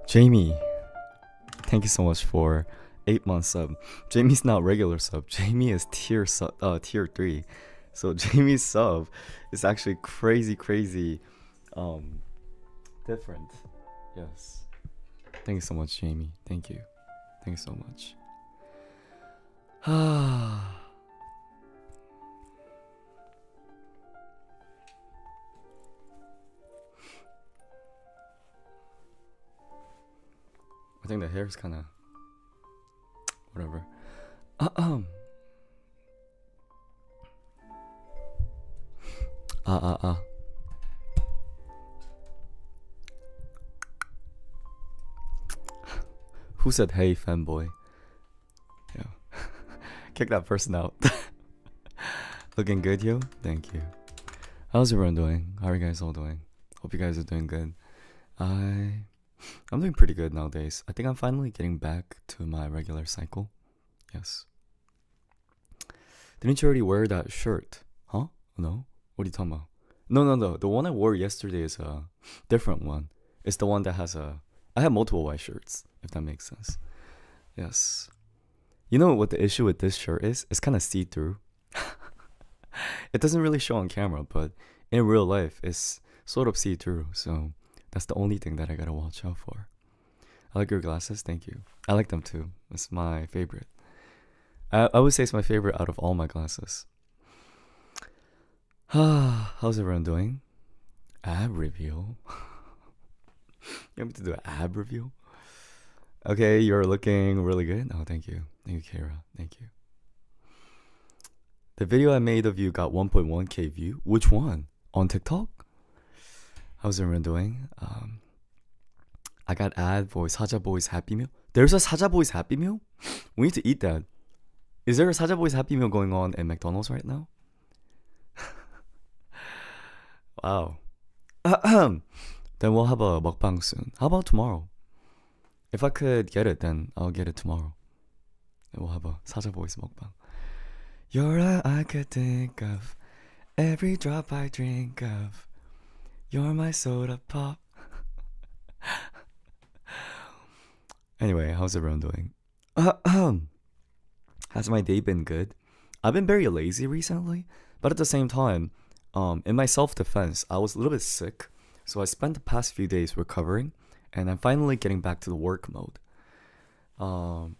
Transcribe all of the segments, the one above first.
Jamie, thank you so much for 8 months sub. Jamie's not regular sub. Jamie is tier 3. So Jamie's sub is actually crazy um different. Yes. Thank you so much, Jamie. Thank you. Thank you so much. I think the hair is kind of whatever. Um. Ah ah ah. Who said hey, fanboy? Yeah. Kick that person out. Looking good, yo? Thank you. How's everyone doing? How are you guys all doing? Hope you guys are doing good. I'm doing pretty good nowadays. I think I'm finally getting back to my regular cycle. Yes. Didn't you already wear that shirt? Huh? No? What are you talking about? No. The one I wore yesterday is a different one. It's the one that has a... I have multiple white shirts, if that makes sense. Yes. You know what the issue with this shirt is? It's kind of see-through. It doesn't really show on camera, but in real life, it's sort of see-through. So that's the only thing that I gotta watch out for. I like your glasses. Thank you. I like them too. It's my favorite. I would say it's my favorite out of all my glasses. How's everyone doing? Ab review. You want me to do an ab review? Okay, you're looking really good. Oh, thank you. Thank you, Kara. Thank you. The video I made of you got 1.1k view. Which one? On TikTok? How's everyone doing? I got ad for Saja Boy's Happy Meal. There's a Saja Boy's Happy Meal? We need to eat that. Is there a Saja Boy's Happy Meal going on at McDonald's right now? Wow. Then we'll have a mukbang soon. How about tomorrow? If I could get it, then I'll get it tomorrow. And we'll have a Saja Boy's mukbang. You're all I could think of. Every drop I drink of. You're my soda pop. Anyway, how's everyone doing? Has my day been good? I've been very lazy recently, but at the same time, in my self-defense, I was a little bit sick, so I spent the past few days recovering, and I'm finally getting back to the work mode. I'm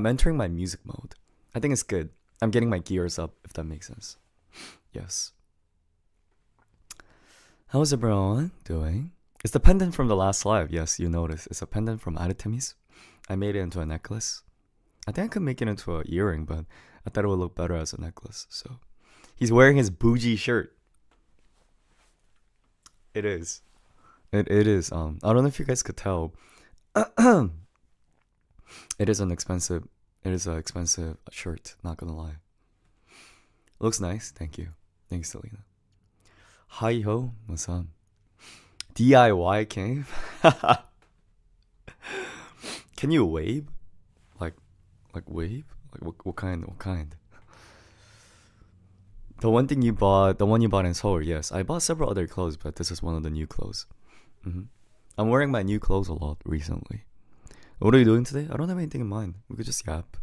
entering my music mode. I think it's good. I'm getting my gears up, if that makes sense. Yes. How's everyone doing? It's the pendant from the last live. Yes, you noticed. It's a pendant from Artemis. I made it into a necklace. I think I could make it into an earring, but I thought it would look better as a necklace. So he's wearing his bougie shirt. It is. It is. I don't know if you guys could tell. It is an expensive. It is an expensive shirt. Not gonna lie. Looks nice. Thank you. Thanks, Selena. Hi ho, what's up? DIY cave. Can you wave? Like wave? Like what kind? What kind? The one you bought in Seoul. Yes, I bought several other clothes, but this is one of the new clothes. I'm wearing my new clothes a lot recently. What are you doing today? I don't have anything in mind. We could just yap.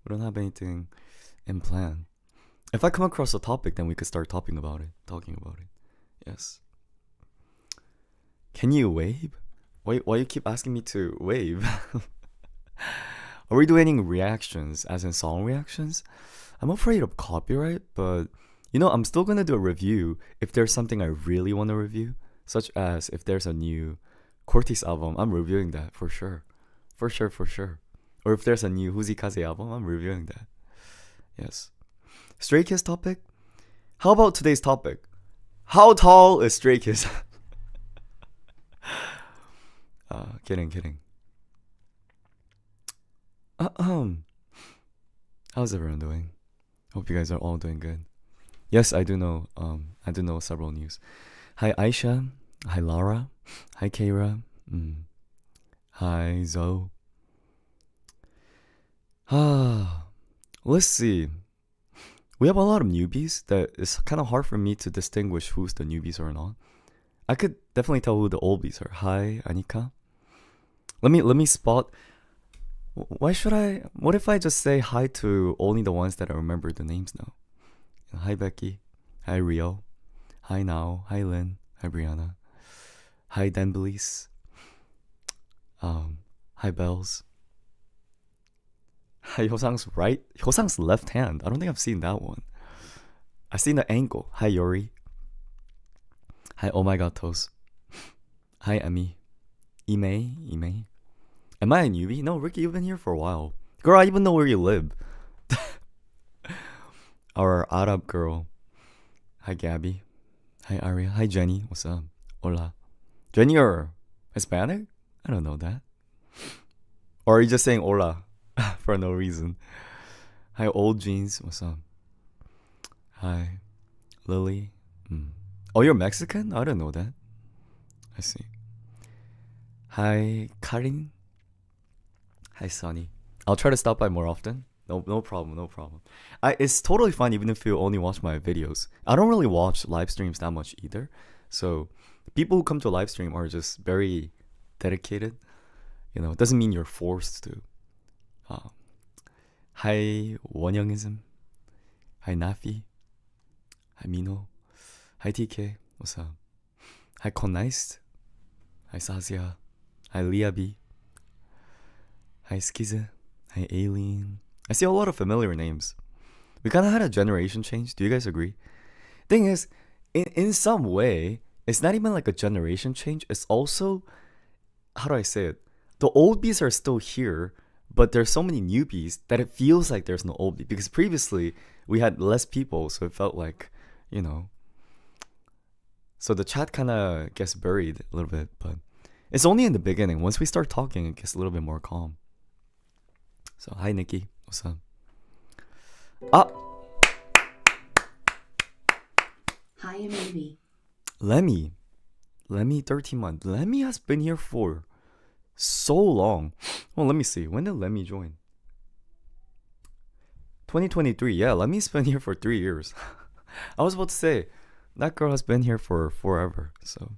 We don't have anything in plan. If I come across a topic, then we could start talking about it. Yes. Can you wave? Why you keep asking me to wave? Are we doing any reactions, as in song reactions? I'm afraid of copyright, but I'm still gonna do a review if there's something I really want to review, such as if there's a new Cortis album, I'm reviewing that for sure. For sure. Or if there's a new Huzikaze album, I'm reviewing that. Yes. Stray Kids topic? How about today's topic? How tall is Stray Kids? Kidding. How's everyone doing? Hope you guys are all doing good. Yes, I do know. I do know several news. Hi Aisha. Hi Lara. Hi Kara. Hi Zoe. Let's see. We have a lot of newbies that it's kind of hard for me to distinguish who's the newbies or not. I could definitely tell who the oldies are. Hi, Anika. Let me spot. Why should I? What if I just say hi to only the ones that I remember the names now? Hi, Becky. Hi, Rio. Hi, Now. Hi, Lynn. Hi, Brianna. Hi, Denbelies. Hi, Bells. Hi, Hyosang's right. Hyosang's left hand. I don't think I've seen that one. I've seen the ankle. Hi, Yori. Hi, Oh My God, Toes. Hi, Emmy. Ime. Am I a newbie? No, Ricky, you've been here for a while. Girl, I even know where you live. Our Arab girl. Hi, Gabby. Hi, Aria. Hi, Jenny. What's up? Hola. Jenny, you're Hispanic? I don't know that. Or are you just saying hola for no reason? Hi, Old Jeans. What's up? Hi, Lily. Oh, you're Mexican? I didn't know that. I see. Hi, Karin. Hi, Sunny. I'll try to stop by more often. No problem, no problem. It's totally fine even if you only watch my videos. I don't really watch live streams that much either. So people who come to a live stream are just very dedicated. You know, it doesn't mean you're forced to. Hi, 원영ism. Hi, Nafi. Hi, Mino. Hi, TK. What's up? Hi, Connice. Hi, Sazia. Hi, Liabi. Hi, Skize. Hi, Aileen. I see a lot of familiar names. We kind of had a generation change. Do you guys agree? Thing is, in some way, it's not even like a generation change. It's also, how do I say it? The old bees are still here, but there's so many newbies that it feels like there's no old bee. Because previously, we had less people, so it felt like, you know. So the chat kind of gets buried a little bit, but it's only in the beginning. Once we start talking, it gets a little bit more calm. So, hi, Nikki. What's up? Hi, Amy. Lemmy, 13 months. Lemmy has been here for so long. Well, let me see. When did Lemmy join? 2023. Yeah, Lemmy's been here for 3 years. I was about to say, that girl has been here for forever. So,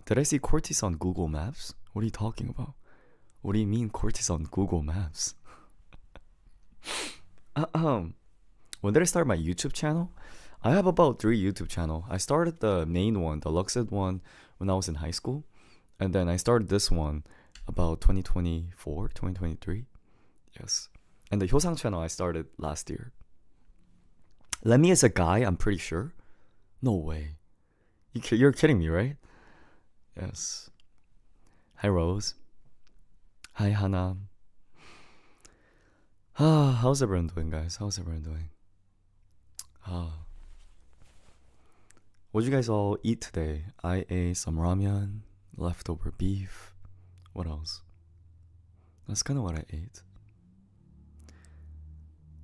did I see Cortis on Google Maps? What are you talking about? What do you mean Cortis on Google Maps? When did I start my YouTube channel? I have about 3 YouTube channels. I started the main one, the Luxed one, when I was in high school. And then I started this one about 2024, 2023. Yes. And the Hyosang channel I started last year. Lemmy is a guy, I'm pretty sure. No way. You're kidding me, right? Yes. Hi, Rose. Hi, Hannah. How's everyone doing, guys? How's everyone doing? What did you guys all eat today? I ate some ramen, leftover beef. What else? That's kind of what I ate.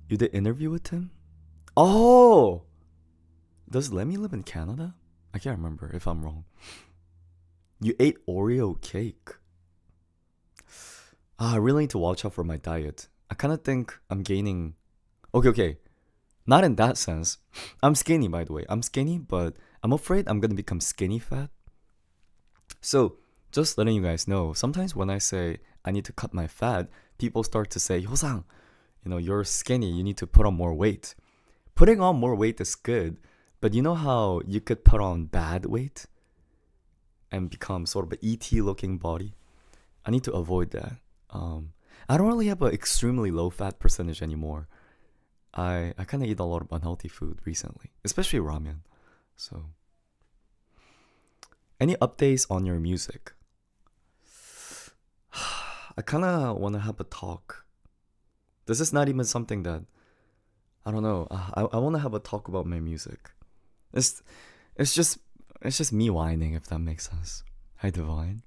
You did interview with him? Oh! Does Lemmy live in Canada? I can't remember if I'm wrong. You ate Oreo cake. I really need to watch out for my diet. I kind of think I'm gaining. Okay. Not in that sense. I'm skinny, by the way. I'm skinny, but I'm afraid I'm gonna become skinny fat. So, just letting you guys know, sometimes when I say I need to cut my fat, people start to say, Hyosang, you're skinny, you need to put on more weight. Putting on more weight is good, but you know how you could put on bad weight and become sort of an ET looking body? I need to avoid that. I don't really have an extremely low fat percentage anymore. I kind of eat a lot of unhealthy food recently, especially ramen. So, any updates on your music? I kind of want to have a talk. This is not even something that, I don't know. I want to have a talk about my music. It's just me whining, if that makes sense. Hi, Divine.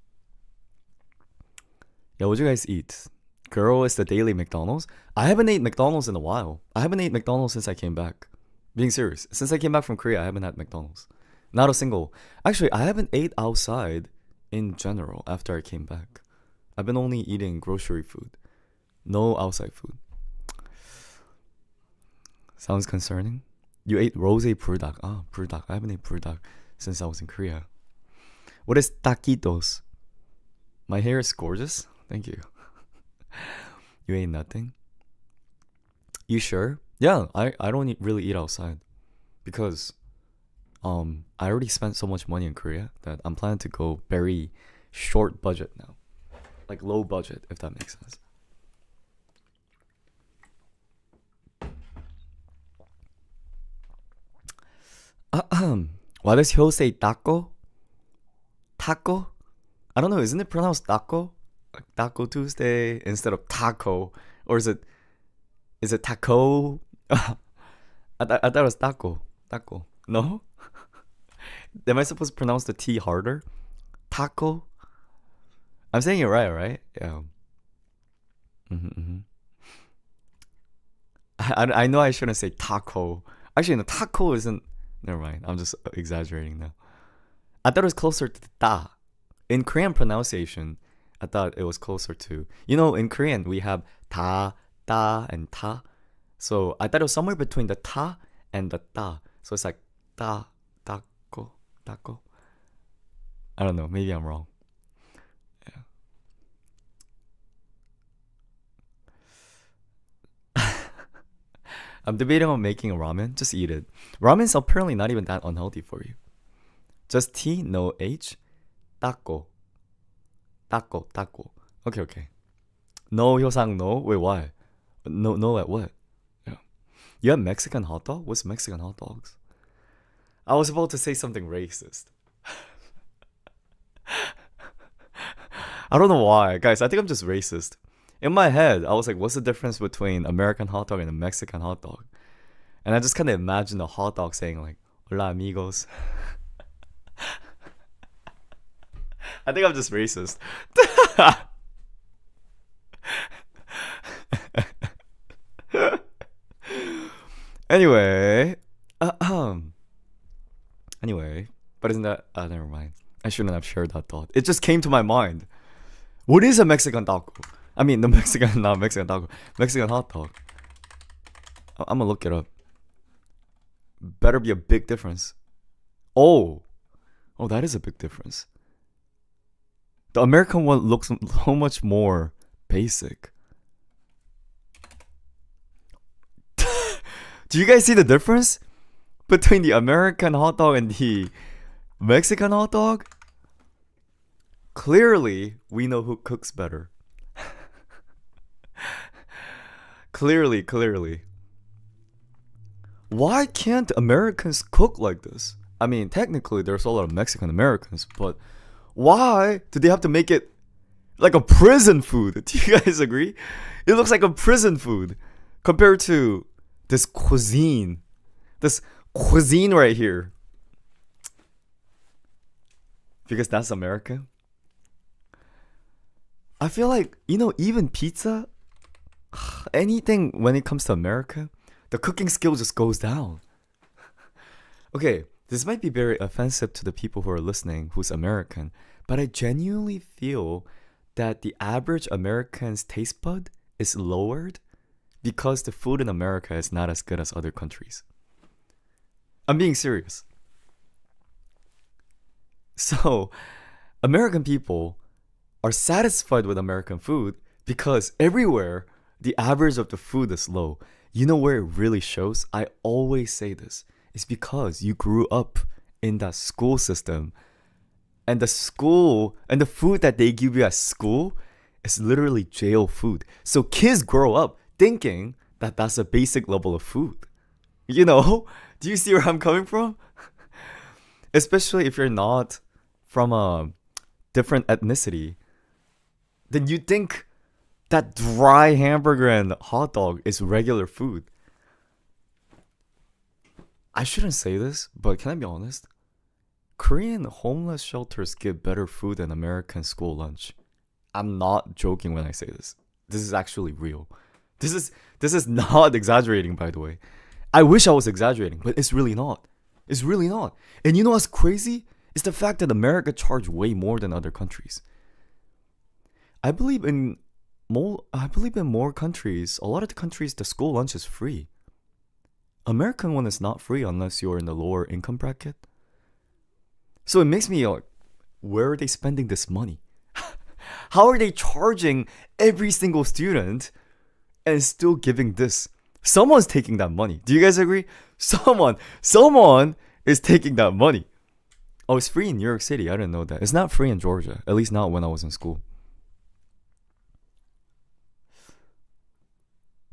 Yeah, what'd you guys eat? Girl, it's the daily McDonald's. I haven't ate McDonald's in a while. I haven't ate McDonald's since I came back. Being serious. Since I came back from Korea, I haven't had McDonald's. Not a single. Actually, I haven't ate outside in general after I came back. I've been only eating grocery food. No outside food. Sounds concerning. You ate rosé 불닭. 불닭. I haven't ate 불닭 since I was in Korea. What is taquitos? My hair is gorgeous. Thank you. You ain't nothing. You sure? Yeah, I don't really eat outside because I already spent so much money in Korea that I'm planning to go very short budget now. Like low budget, if that makes sense. Why does Hyo say taco? Taco? I don't know, isn't it pronounced taco? Like Taco Tuesday instead of taco? Or is it taco? I thought it was taco. Taco. No? Am I supposed to pronounce the T harder? Taco? I'm saying it right? Yeah. Mm-hmm. I know I shouldn't say taco. Actually, no, taco isn't. Never mind. I'm just exaggerating now. I thought it was closer to ta. In Korean pronunciation, I thought it was closer to. In Korean, we have ta, ta, and ta. So I thought it was somewhere between the ta and the ta. So it's like ta, taco, taco. I don't know. Maybe I'm wrong. I'm debating on making a ramen. Just eat it. Ramen's apparently not even that unhealthy for you. Just T, no H. Taco. Taco, taco. Okay. No, Hyosang, no. Wait, why? No at what? Yeah. You have Mexican hot dog? What's Mexican hot dogs? I was about to say something racist. I don't know why. Guys, I think I'm just racist. In my head, I was like, what's the difference between American hot dog and a Mexican hot dog? And I just kind of imagined a hot dog saying like, hola amigos. I think I'm just racist. Anyway. Anyway. But isn't that... never mind. I shouldn't have shared that thought. It just came to my mind. What is a Mexican taco? I mean, not Mexican taco. Mexican hot dog. I'm gonna look it up. Better be a big difference. Oh, that is a big difference. The American one looks so much more basic. Do you guys see the difference between the American hot dog and the Mexican hot dog? Clearly, we know who cooks better. Clearly. Why can't Americans cook like this? I mean, technically, there's a lot of Mexican Americans, but why do they have to make it like a prison food? Do you guys agree? It looks like a prison food compared to this cuisine. This cuisine right here. Because that's America. I feel like, even pizza, anything when it comes to America, the cooking skill just goes down. Okay, this might be very offensive to the people who are listening who's American, but I genuinely feel that the average American's taste bud is lowered because the food in America is not as good as other countries. I'm being serious. So, American people are satisfied with American food because everywhere the average of the food is low. You know where it really shows? I always say this. It's because you grew up in that school system. And the food that they give you at school is literally jail food. So kids grow up thinking that that's a basic level of food. Do you see where I'm coming from? Especially if you're not from a different ethnicity, then you think that dry hamburger and hot dog is regular food. I shouldn't say this, but can I be honest? Korean homeless shelters give better food than American school lunch. I'm not joking when I say this. This is actually real. This is not exaggerating, by the way. I wish I was exaggerating, but it's really not. It's really not. And you know what's crazy? It's the fact that America charges way more than other countries. I believe in more countries, a lot of the countries, the school lunch is free. American one is not free unless you're in the lower income bracket. So it makes me like, where are they spending this money? How are they charging every single student and still giving this? Someone's taking that money. Do you guys agree? Someone is taking that money. Oh, it's free in New York City. I didn't know that. It's not free in Georgia. At least not when I was in school.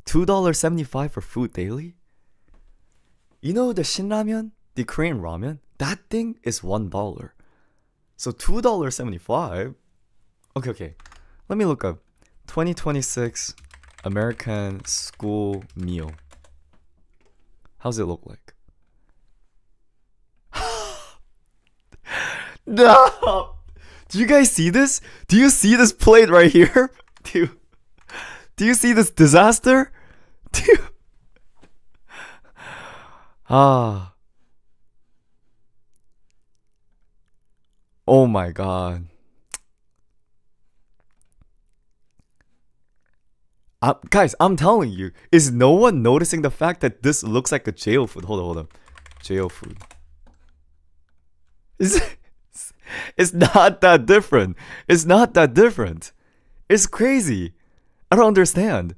$2.75 for food daily? You know the Shinramen? The Korean ramen? That thing is $1. So $2.75? Okay. Let me look up. 2026 American school meal. How's it look like? No! Do you guys see this? Do you see this plate right here? Do you see this disaster? Do you... Ah. Oh my god. Guys, I'm telling you, is no one noticing the fact that this looks like a jail food? Hold on. Jail food. It's not that different. It's not that different. It's crazy. I don't understand.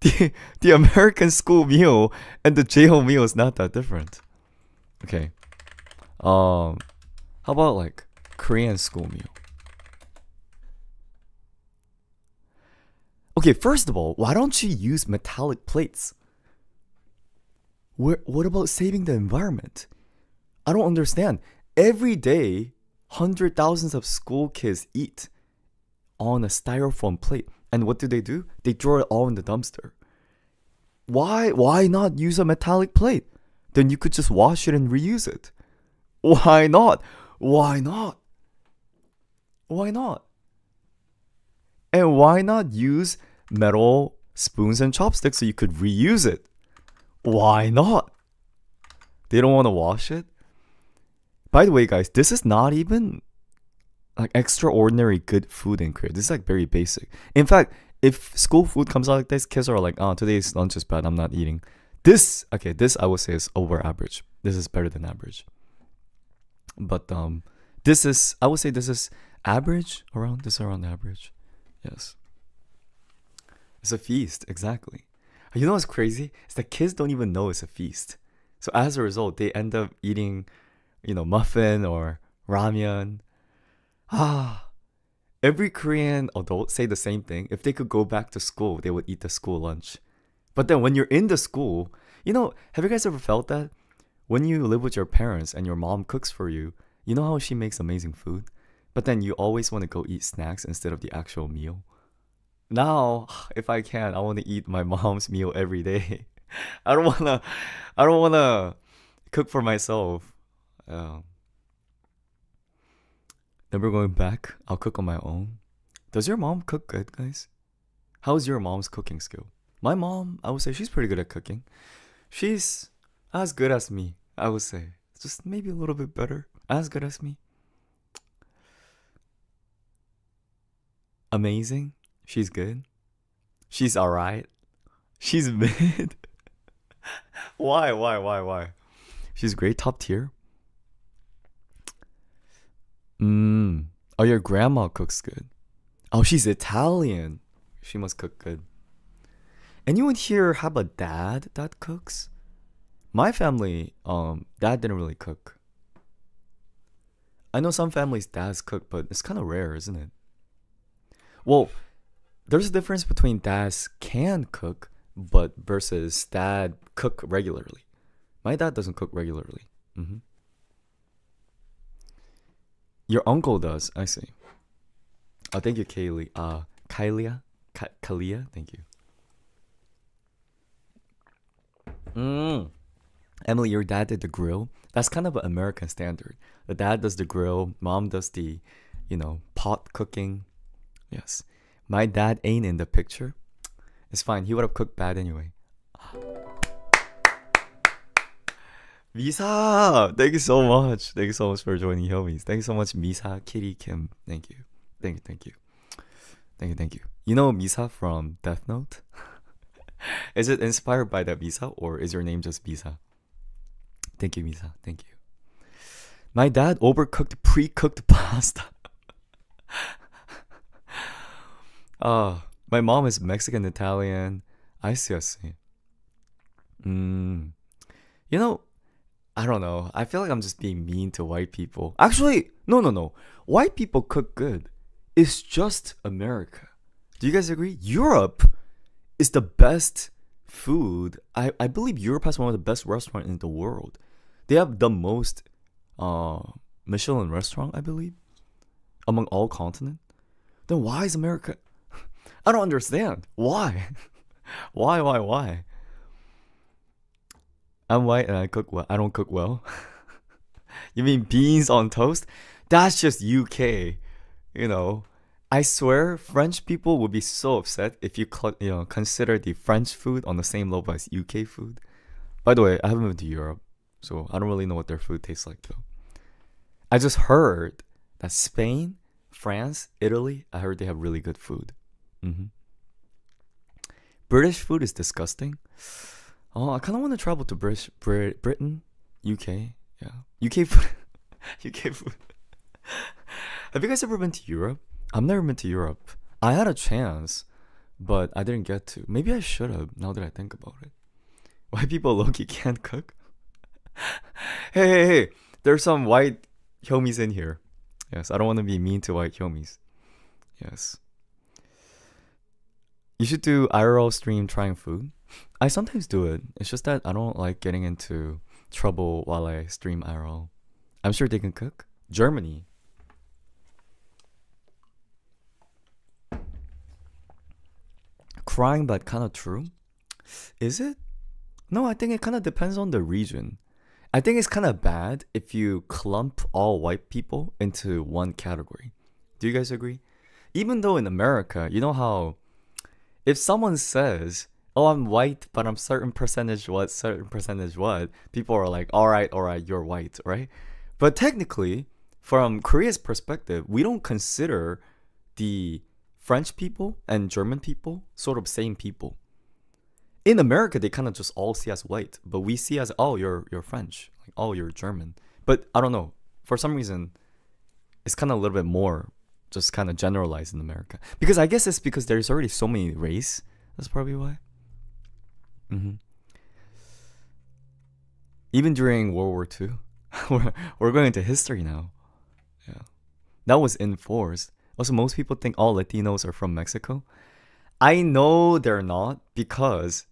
The American school meal and the jail meal is not that different. Okay. How about like Korean school meal? Okay, first of all, why don't you use metallic plates? What about saving the environment? I don't understand. Every day, hundred thousands of school kids eat on a styrofoam plate. And what do? They throw it all in the dumpster. Why not use a metallic plate? Then you could just wash it and reuse it. Why not? Why not? Why not? And why not use metal spoons and chopsticks so you could reuse it? Why not? They don't want to wash it? By the way, guys, this is not even like extraordinary good food in Korea. This is like very basic. In fact, if school food comes out like this, kids are like, oh, today's lunch is bad, I'm not eating. This I would say is over average. This is better than average. But I would say this is average, around average. Yes. It's a feast, exactly. You know what's crazy? It's that kids don't even know it's a feast. So as a result, they end up eating, muffin or ramyeon. Every Korean adult say the same thing. If they could go back to school, they would eat the school lunch. But then when you're in the school, have you guys ever felt that? When you live with your parents and your mom cooks for you, you know how she makes amazing food? But then you always want to go eat snacks instead of the actual meal. Now, if I can, I want to eat my mom's meal every day. I don't wanna cook for myself. Never going back. I'll cook on my own. Does your mom cook good, guys? How's your mom's cooking skill? My mom, I would say she's pretty good at cooking. She's as good as me, I would say. Just maybe a little bit better. As good as me. Amazing. She's good. She's alright. She's mid. Why? She's great, top tier. Oh, your grandma cooks good. Oh, she's Italian. She must cook good. Anyone here have a dad that cooks? My family, dad didn't really cook. I know some families dads cook, but it's kind of rare, isn't it? Well, there's a difference between dads can cook, but versus dad cook regularly. My dad doesn't cook regularly. Your uncle does. I see. Oh, thank you, Kaylee. Kalia. Thank you. Emily, your dad did the grill. That's kind of an American standard. The dad does the grill. Mom does the, pot cooking. Yes. My dad ain't in the picture. It's fine. He would have cooked bad anyway. Misa! Thank you so much. Thank you so much for joining Homies. Thank you so much, Misa, Kitty, Kim. Thank you. Thank you. You know Misa from Death Note? Is it inspired by that Misa or is your name just Misa? Thank you, Misa. Thank you. My dad overcooked pre-cooked pasta. My mom is Mexican Italian. I see, I see. Mm. You know, I don't know. I feel like I'm just being mean to white people. Actually, no, no, no. White people cook good. It's just America. Do you guys agree? Europe is the best food. I believe Europe has one of the best restaurants in the world. They have the most uh Michelin restaurant, I believe, among all continents. Then why is America? I don't understand. Why? Why? I'm white and I cook well. I don't cook well. You mean beans on toast? That's just UK. You know, I swear French people would be so upset if you consider the French food on the same level as UK food. By the way, I haven't been to Europe, so I don't really know what their food tastes like though. I just heard that Spain, France, Italy, I heard they have really good food. Hmm. British food is disgusting. Oh, I kind of want to travel to Britain, UK. Yeah, UK food. UK food. Have you guys ever been to Europe? I've never been to Europe. I had a chance, but I didn't get to. Maybe I should have. Now that I think about it, white people low-key can't cook. Hey! There's some white homies in here. Yes, I don't want to be mean to white homies. Yes, you should do IRL stream trying food. I sometimes do it. It's just that I don't like getting into trouble while I stream IRL. I'm sure they can cook. Germany. Crying but kind of true. Is it? No, I think it kind of depends on the region. I think it's kind of bad if you clump all white people into one category. Do you guys agree? Even though in America, you know how if someone says, "Oh, I'm white, but I'm certain percentage what," people are like, all right, you're white, right?" But technically, from Korea's perspective, we don't consider the French people and German people sort of same people. In America, they kind of just all see us white, but we see as, oh, you're French, like, oh, you're German. But I don't know. For some reason, it's kind of a little bit more just kind of generalized in America. Because I guess it's because there's already so many race. That's probably why. Hmm. Even during World War II, we're going into history now. Yeah, that was enforced. Also, most people think all Latinos are from Mexico. I know they're not because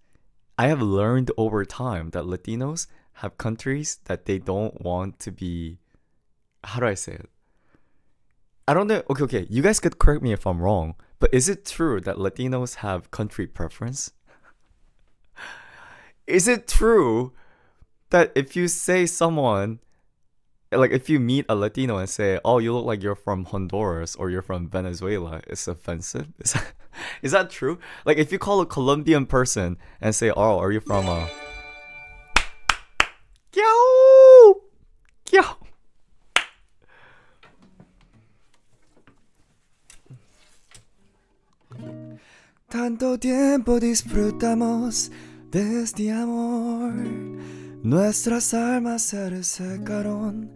I have learned over time that Latinos have countries that they don't want to be. How do I say it? I don't know. Okay. You guys could correct me if I'm wrong, but is it true that Latinos have country preference? Is it true that if you say someone, like if you meet a Latino and say, "Oh, you look like you're from Honduras or you're from Venezuela," it's offensive? Is that true? Like if you call a Colombian person and say, "Oh, are you from Kyo! Kyo!" Tanto tiempo disfrutamos de este amor. Nuestras almas se resecaron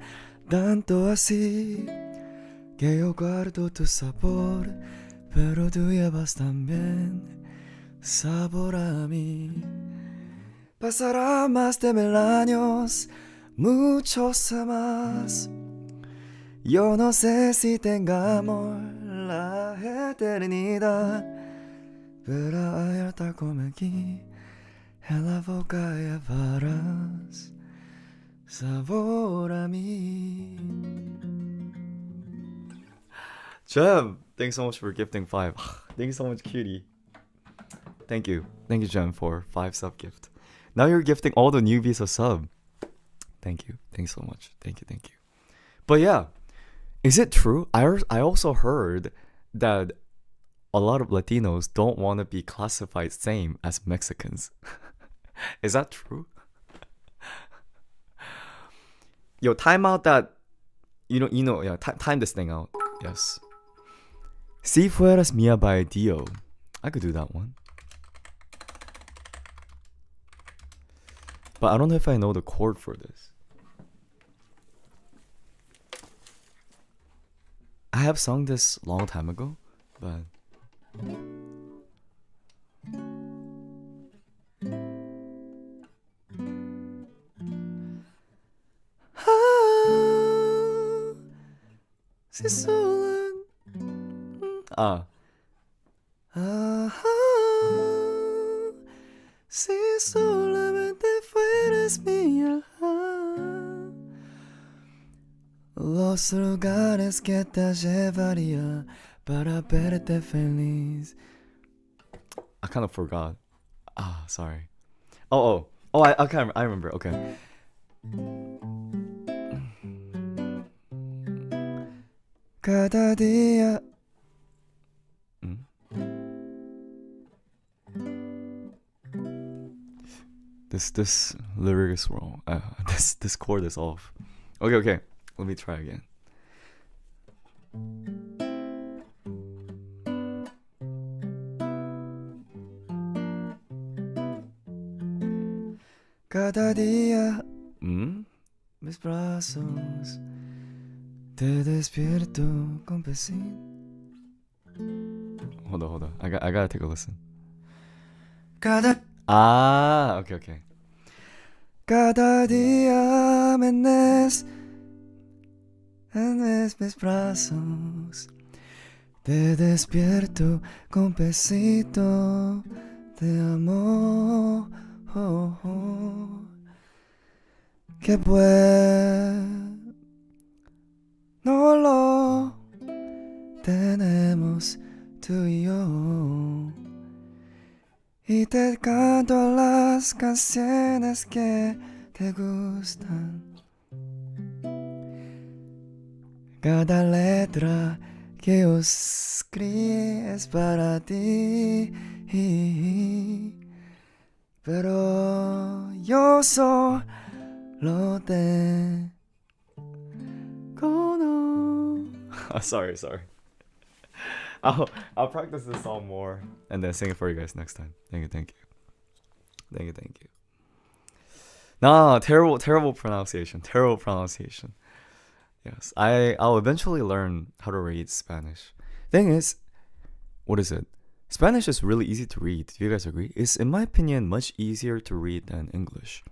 tanto así que yo guardo tu sabor, pero tú llevas también sabor a mí. Pasará más de 1000 años, muchos más. Yo no sé si tengamos la eternidad, pero hay otra como aquí. En la boca llevarás sabor a mí. Jem, thanks so much for gifting 5. Thank you so much, cutie. Thank you, Jem, for 5 sub gift. Now you're gifting all the newbies a sub. Thank you, thanks so much. Thank you. But yeah, is it true? I also heard that a lot of Latinos don't want to be classified same as Mexicans. Is that true? Yo, time out that yeah, time this thing out. Yes. Si fueras mía by Dio. I could do that one. But I don't know if I know the chord for this. have sung this long time ago, but si solamente fueras mía, los lugares que te llevaría para verte feliz. I kind of forgot. Sorry. I remember. Okay. Cada día. This lyric is wrong. This chord is off. Okay. Let me try again. Cada día, mis brazos te despierto con pesín. Hold on. I gotta take a listen. Okay. Cada día me nes mis brazos te despierto con besito de amor. Qué bueno lo tenemos tú y yo. Y te canto las canciones que te gustan. Cada letra que yo escribí es para ti. Pero yo solo te conozco. Sorry. I'll practice this song more and then sing it for you guys next time. Thank you. No, terrible pronunciation. Yes, I'll eventually learn how to read Spanish. Thing is, what is it? Spanish is really easy to read. Do you guys agree? It's, in my opinion, much easier to read than English.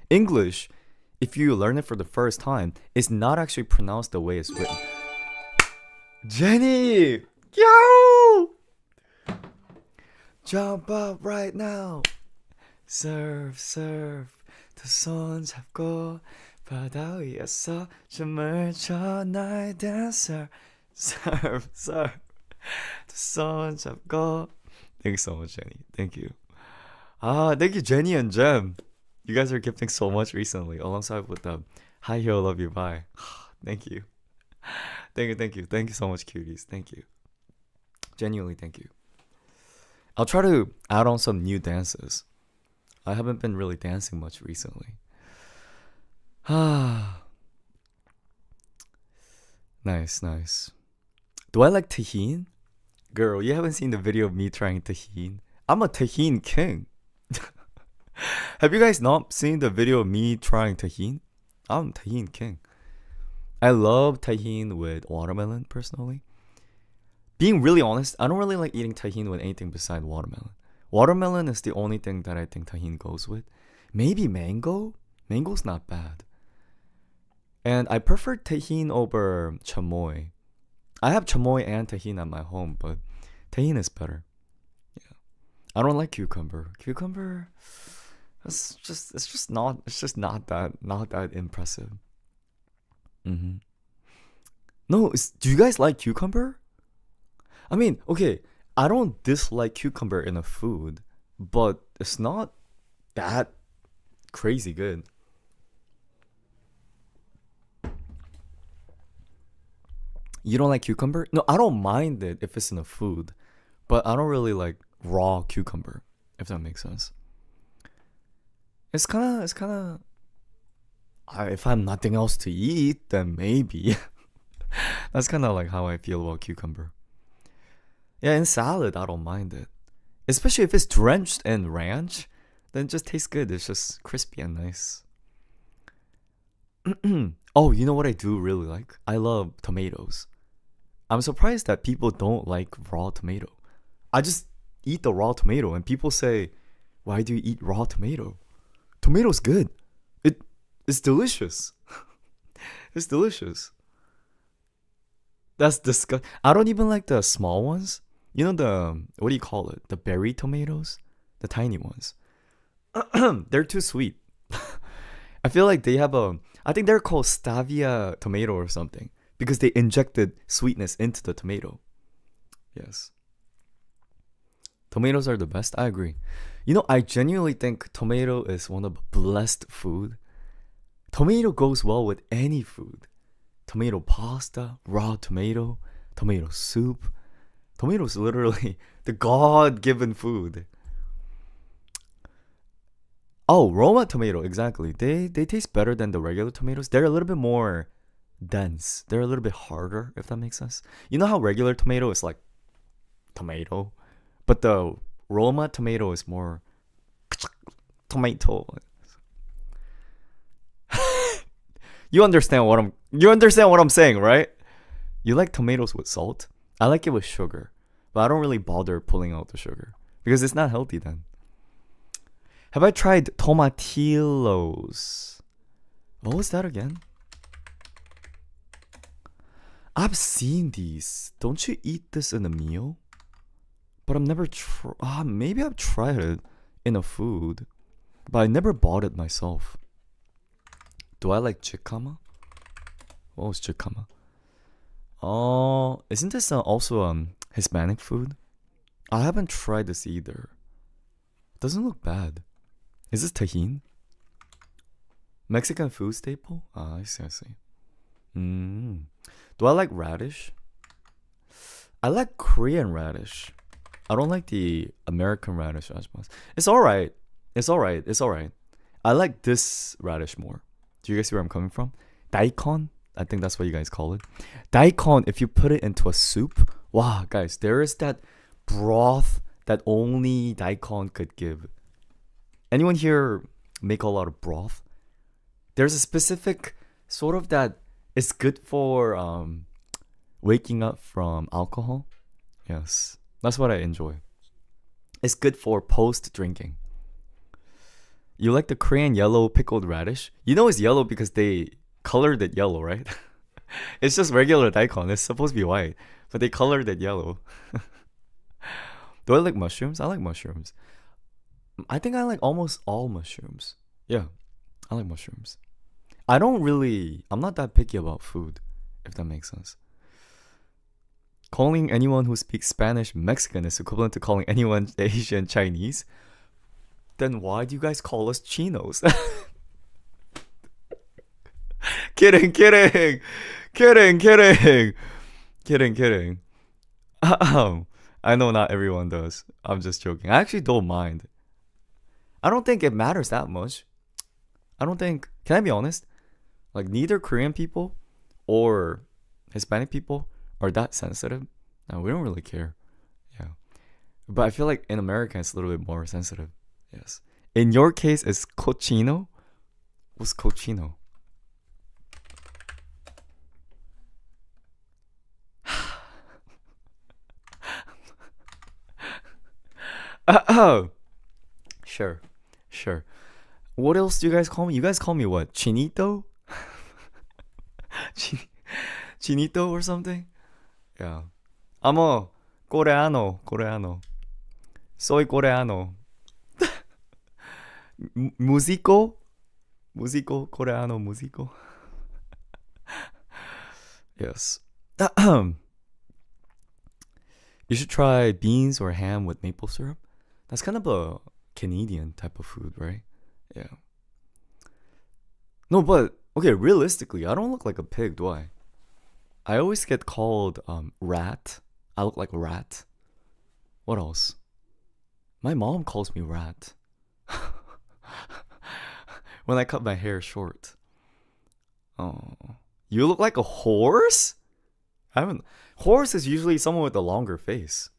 English, if you learn it for the first time, is not actually pronounced the way it's written. Jenny! Yo! Jump up right now. Surf. 두 손 잡고 바다 위에서 춤을 춰 나의 dancer. Surf. 두 손 잡고. Thank you so much, Jenny. Thank you. Thank you, Jenny and Jem. You guys are gifting so much recently, alongside with the Hi Yo, love you, bye. Thank you. Thank you so much, cuties. Thank you. Genuinely, thank you. I'll try to add on some new dances. I haven't been really dancing much recently. Nice. Do I like tajin? Girl, you haven't seen the video of me trying tajin. I'm a tajin king. Have you guys not seen the video of me trying tajin? I'm tajin king. I love tajin with watermelon, personally. Being really honest, I don't really like eating tajin with anything besides watermelon. Watermelon is the only thing that I think tajin goes with. Maybe mango? Mango's not bad. And I prefer tajin over chamoy. I have chamoy and tajin at my home, but tajin is better. Yeah. I don't like cucumber. Cucumber, it's just not that impressive. No, do you guys like cucumber? I mean, okay, I don't dislike cucumber in a food, but it's not that crazy good. You don't like cucumber? No, I don't mind it if it's in a food, but I don't really like raw cucumber, if that makes sense. It's kind of if I have nothing else to eat, then maybe. That's kind of like how I feel about cucumber. Yeah, in salad, I don't mind it. Especially if it's drenched in ranch, then it just tastes good. It's just crispy and nice. Oh, you know what I do really like? I love tomatoes. I'm surprised that people don't like raw tomato. I just eat the raw tomato, and people say, "Why do you eat raw tomato? Tomato's good. It it's delicious. It's delicious." That's disgusting. I don't even like the small ones. You know the what do you call it? The berry tomatoes, the tiny ones. They're too sweet. I feel like they have a. I think they're called Stavia tomato or something because they injected sweetness into the tomato. Yes. Tomatoes are the best. I agree. You know, I genuinely think tomato is one of the blessed food. Tomato goes well with any food. Tomato pasta, raw tomato, tomato soup. Tomato is literally the God-given food. Oh, Roma tomato, exactly. They taste better than the regular tomatoes. They're a little bit more dense. They're a little bit harder, if that makes sense. You know how regular tomato is like tomato, but the Roma tomato is more tomato. You understand what I'm saying, right? You like tomatoes with salt? I like it with sugar, but I don't really bother pulling out the sugar because it's not healthy then. Have I tried tomatillos? What was that again? I've seen these. Don't you eat this in a meal? But I've never tried. Maybe I've tried it in a food, but I never bought it myself. Do I like chikama? What was chikama? Oh, isn't this also Hispanic food? I haven't tried this either. Doesn't look bad. Is this tajin? Mexican food staple? I see, I see. Do I like radish? I like Korean radish. I don't like the American radish as much. It's alright. It's alright. It's alright. I like this radish more. Do you guys see where I'm coming from? Daikon? I think that's what you guys call it. Daikon, if you put it into a soup, wow, guys, there is that broth that only daikon could give. Anyone here make a lot of broth? There's a specific sort of that is good for waking up from alcohol. Yes, that's what I enjoy. It's good for post drinking. You like the Korean yellow pickled radish? You know it's yellow because they colored it yellow, right? It's just regular daikon. It's supposed to be white, but they colored it yellow. Do I like mushrooms? I like mushrooms. I think I like almost all mushrooms. Yeah, I like mushrooms. I'm not that picky about food, if that makes sense. Calling anyone who speaks Spanish Mexican is equivalent to calling anyone Asian Chinese. Then why do you guys call us chinos? Kidding, kidding, kidding, kidding, kidding, kidding. I know not everyone does. I'm just joking. I actually don't mind. I don't think it matters that much. I don't think. Can I be honest? Like neither Korean people or Hispanic people are that sensitive. No, we don't really care. Yeah, but I feel like in America it's a little bit more sensitive. Yes. In your case, it's cochino. What's cochino? Oh, sure, sure. What else do you guys call me? You guys call me what? Chinito? Chin- Chinito or something? Yeah. I'm a coreano, coreano. Soy coreano. Musico? Musico, coreano, musico. Yes. You should try beans or ham with maple syrup. That's kind of a Canadian type of food, right? Yeah. No, but okay, realistically, I don't look like a pig, do I? I always get called rat. I look like a rat. What else? My mom calls me rat. When I cut my hair short. Oh. You look like a horse? I haven't Horse is usually someone with a longer face.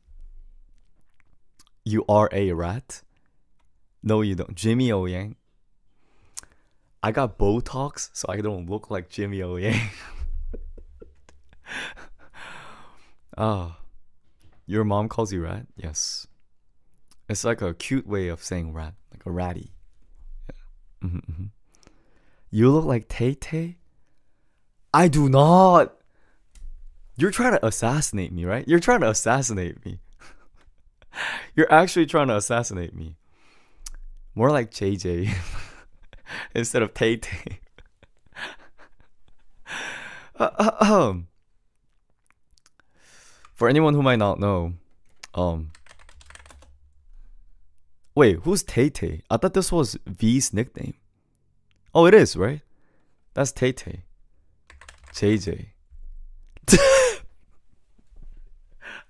You are a rat? No, you don't. Jimmy O Yang. I got Botox, so I don't look like Jimmy O Yang. Ah, your mom calls you rat? Yes. It's like a cute way of saying rat, like a ratty. Yeah. You look like Tay Tay? I do not. You're trying to assassinate me, right? You're trying to assassinate me. You're actually trying to assassinate me. More like JJ instead of Tay Tay. For anyone who might not know, um, wait, who's Tay Tay? I thought this was V's nickname. Oh, it is, right? That's Tay Tay. JJ.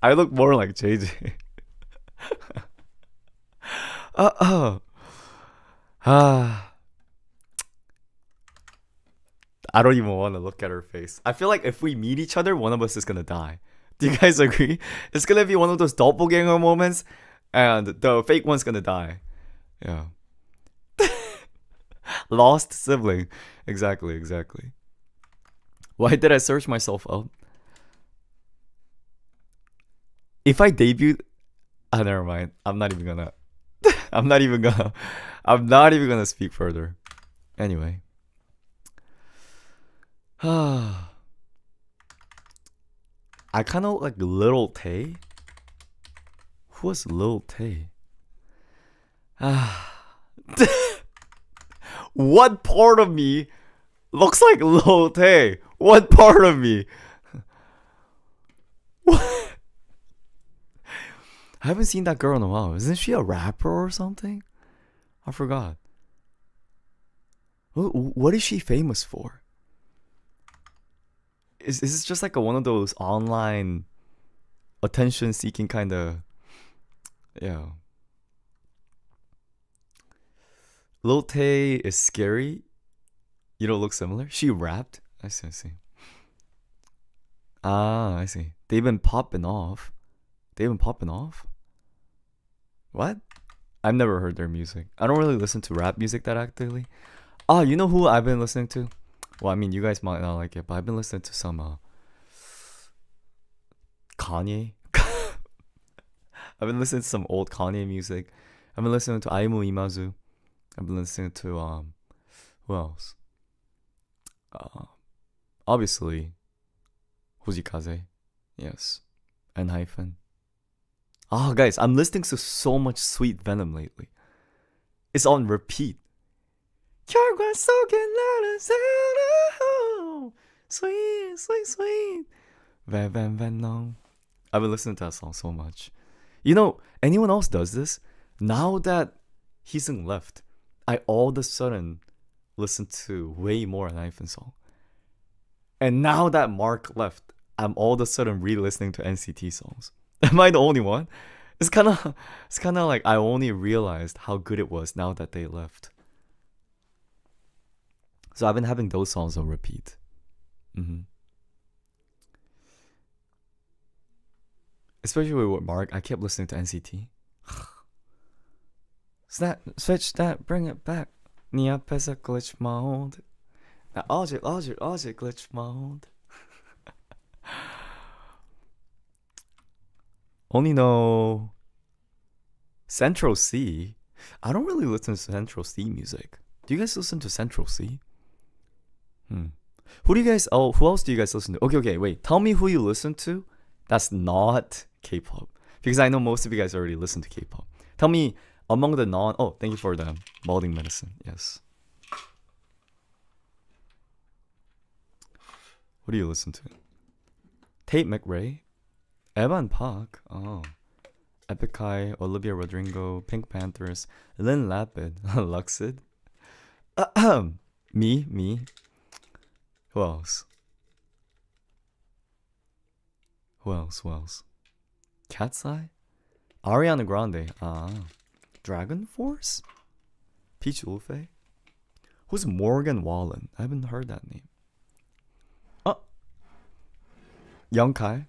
I look more like JJ. Ah, I don't even want to look at her face. I feel like if we meet each other, one of us is gonna die. Do you guys agree? It's gonna be one of those doppelganger moments, and the fake one's gonna die. Yeah. Lost sibling. Exactly, exactly. Why did I search myself up? If I debuted, never mind. I'm not even gonna. I'm not even gonna. I'm not even gonna speak further. Anyway. I kind of like Little Tay. Who was Little Tay? What part of me looks like Lil Tay? What part of me? What? I haven't seen that girl in a while. Isn't she a rapper or something? I forgot. What is she famous for? Is this just like one of those online attention seeking kind of, yeah. Lil Tay is scary. You don't look similar. She rapped. I see. I see. Ah, I see. They've been popping off. They've been popping off. What? I've never heard their music. I don't really listen to rap music that actively. Ah, you know who I've been listening to? Well, I mean, you guys might not like it, but I've been listening to some Kanye. I've been listening to some old Kanye music. I've been listening to Aimu Imazu. I've been listening to who else? Obviously Hojikaze. Yes. And hyphen. Oh guys, I'm listening to so much Sweet Venom lately. It's on repeat. Sweet, sweet, sweet. Venom. I've been listening to that song so much. You know, anyone else does this? Now that Hyosang left, I all of a sudden listen to way more an hyphen song. And now that Mark left, I'm all of a sudden re-listening to NCT songs. Am I the only one? It's kind of like I only realized how good it was now that they left. So I've been having those songs on repeat. Especially with Mark, I kept listening to NCT. Snap, switch that, bring it back. 네 앞에서 glitch mode. 나 어제 glitch mode. Only know Central C. I don't really listen to Central C music. Do you guys listen to Central C? Who else do you guys listen to? Okay, wait. Tell me who you listen to that's not K-pop. Because I know most of you guys already listen to K-pop. Tell me among the thank you for the molding medicine. Yes. What do you listen to? Tate McRae? Evan Park? Oh. Epic High, Olivia Rodrigo, Pink Panthers, Lynn Lapid, Luxid. Me. Who else? Cat's Eye? Ariana Grande. Dragon Force? Peach Ulfe? Who's Morgan Wallen? I haven't heard that name. Young Kai?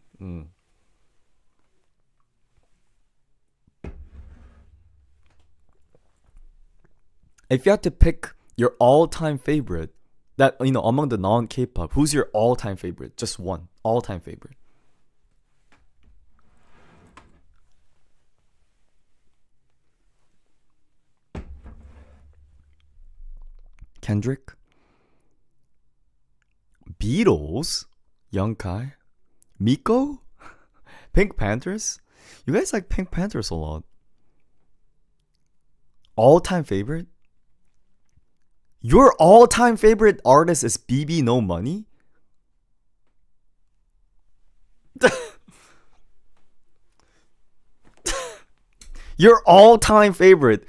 If you had to pick your all-time favorite, that among the non-K-pop, who's your all-time favorite? Just one all-time favorite. Kendrick, Beatles, Young Kai, Miko, Pink Panthers. You guys like Pink Panthers a lot. All-time favorite? Your all-time favorite artist is BB No Money? Your all-time favorite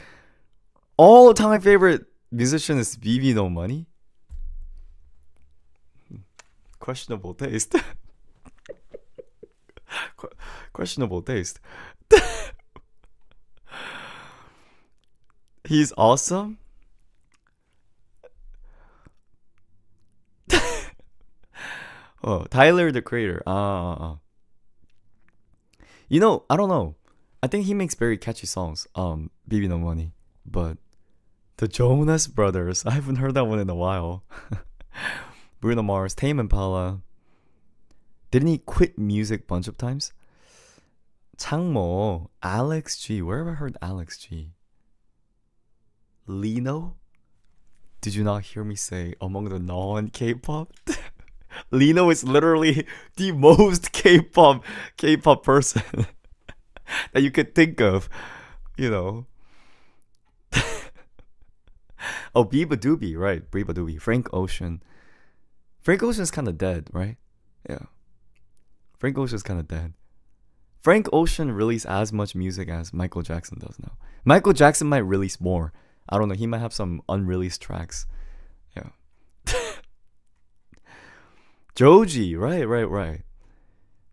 musician is BB No Money? Questionable taste. Questionable taste. He's awesome. Oh, Tyler the Creator. You know, I don't know. I think he makes very catchy songs. BB No Money, but the Jonas Brothers. I haven't heard that one in a while. Bruno Mars, Tame Impala. Didn't he quit music bunch of times? Changmo, Alex G. Where have I heard Alex G? Lino? Did you not hear me say among the non-K-pop? Lino is literally the most K-pop person that you could think of, you know. Oh, Biba Doobie, right? Biba Doobie. Frank Ocean. Frank Ocean's kind of dead, right? Yeah. Frank Ocean's kind of dead. Frank Ocean released as much music as Michael Jackson does now. Michael Jackson might release more. I don't know. He might have some unreleased tracks. Yeah. Joji, right.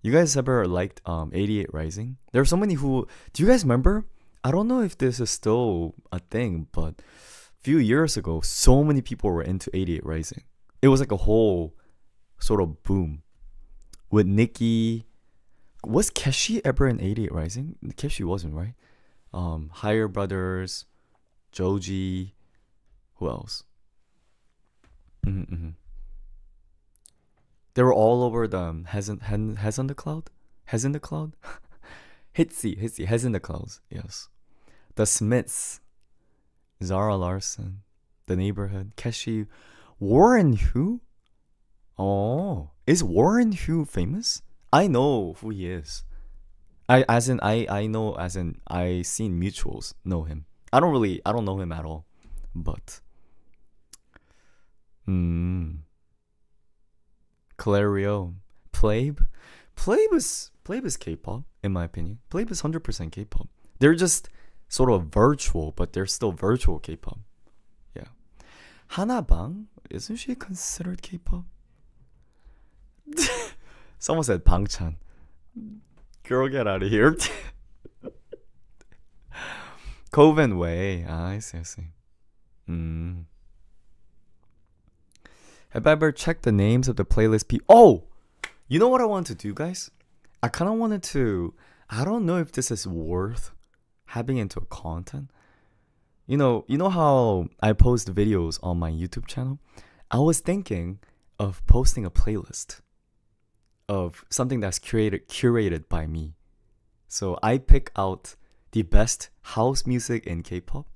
You guys ever liked 88 Rising? There are so many who... Do you guys remember? I don't know if this is still a thing, but a few years ago, so many people were into 88 Rising. It was like a whole sort of boom. With Nicki... Was Keshi ever in 88 Rising? Keshi wasn't, right? Higher Brothers, Joji... Who else? They were all over the Has on the Cloud? Has in the Cloud? Hitsy, Has in the Clouds, yes. The Smiths, Zara Larson, The Neighborhood, Keshi, Warren Hu? Oh, is Warren Hu famous? I know who he is. I know as in I seen mutuals know him. I don't know him at all. But Clario, Plabe is K-pop in my opinion. Plabe is 100% K-pop. They're just sort of virtual, but they're still virtual K-pop. Yeah. Hanabang, isn't she considered K-pop? Someone said Bangchan. Girl, get out of here. Coven Way. I see. Have I ever checked the names of the playlist? Oh! You know what I want to do, guys? I kind of wanted to... I don't know if this is worth having into a content. You know how I post videos on my YouTube channel? I was thinking of posting a playlist of something that's curated by me. So I pick out the best house music in K-pop,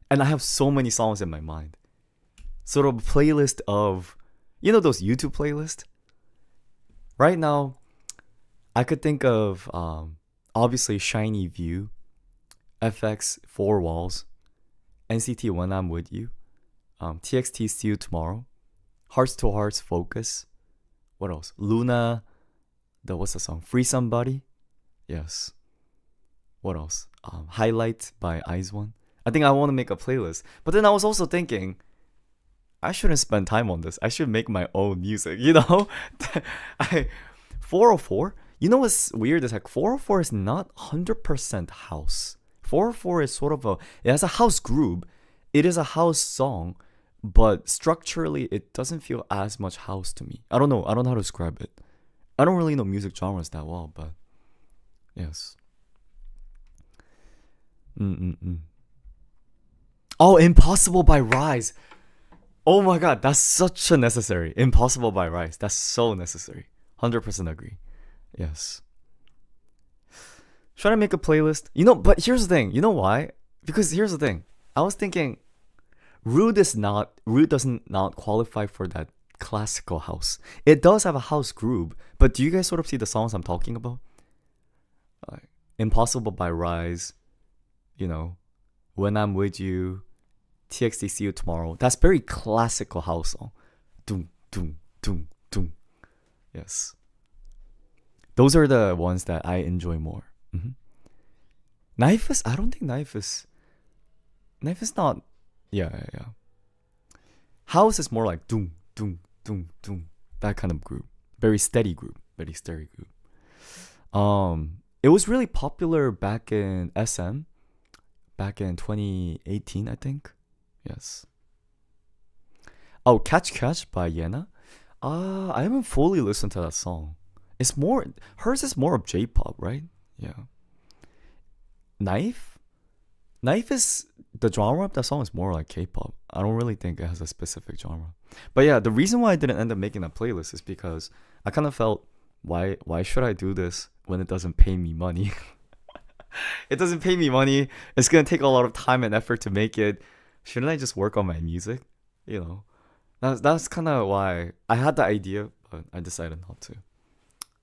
and I have so many songs in my mind. Sort of a playlist of, those YouTube playlists? Right now, I could think of obviously Shiny View, FX 4 Walls, NCT When I'm With You, TXT See You Tomorrow, Hearts to Hearts Focus. What else? Luna, what's the song? Free Somebody? Yes. What else? Highlight by IZ*ONE. I think I want to make a playlist. But then I was also thinking, I shouldn't spend time on this. I should make my own music, 404? You know what's weird? Is like 404 is not 100% house. 404 is sort of it has a house groove. It is a house song, but structurally it doesn't feel as much house to me. I don't know how to describe it. I don't really know music genres that well, but yes. Oh, Impossible by Rise. Oh my god, that's such a necessary. Impossible by Rise. That's so necessary. 100% agree. Yes. Should I make a playlist? But here's the thing. You know why? Because here's the thing. I was thinking, Rude doesn't not qualify for that classical house. It does have a house groove, but do you guys sort of see the songs I'm talking about? Impossible by Rise, you know, When I'm With You, TXT See You Tomorrow. That's very classical house song. Doom, doom, doom, doom. Yes. Those are the ones that I enjoy more. Mm-hmm. Knife is, I don't think Knife is not, yeah. House is more like doom, doom, doom, doom. That kind of group. Very steady group. Very steady group. It was really popular back in SM, back in 2018, I think. Yes. Oh, Catch Catch by Yena. I haven't fully listened to that song. It's more, hers is more of J-pop, right? Yeah. Knife? Knife is, the genre of that song is more like K-pop. I don't really think it has a specific genre. But yeah, the reason why I didn't end up making a playlist is because I kind of felt, why should I do this when it doesn't pay me money? It doesn't pay me money. It's gonna take a lot of time and effort to make it. Shouldn't I just work on my music? You know, that's kind of why I had the idea, but I decided not to.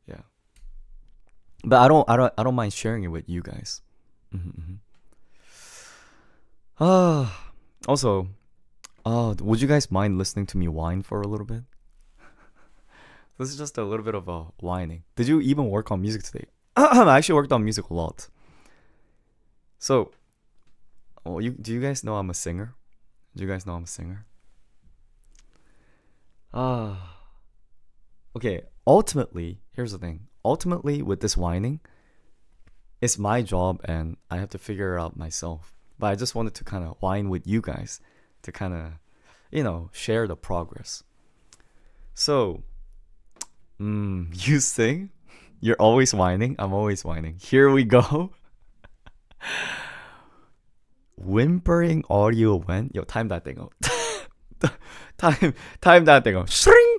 Yeah, but I don't mind sharing it with you guys. Mm-hmm. Also, would you guys mind listening to me whine for a little bit? This is just a little bit of a whining. Did you even work on music today? I actually worked on music a lot. So, do you guys know I'm a singer? Do you guys know I'm a singer? Okay. Ultimately, here's the thing. Ultimately, with this whining, it's my job and I have to figure it out myself. But I just wanted to kind of whine with you guys to kind of, share the progress. So, you sing? You're always whining? I'm always whining. Here we go. Whimpering audio when? Yo, time that thing out. time that thing out. Shring!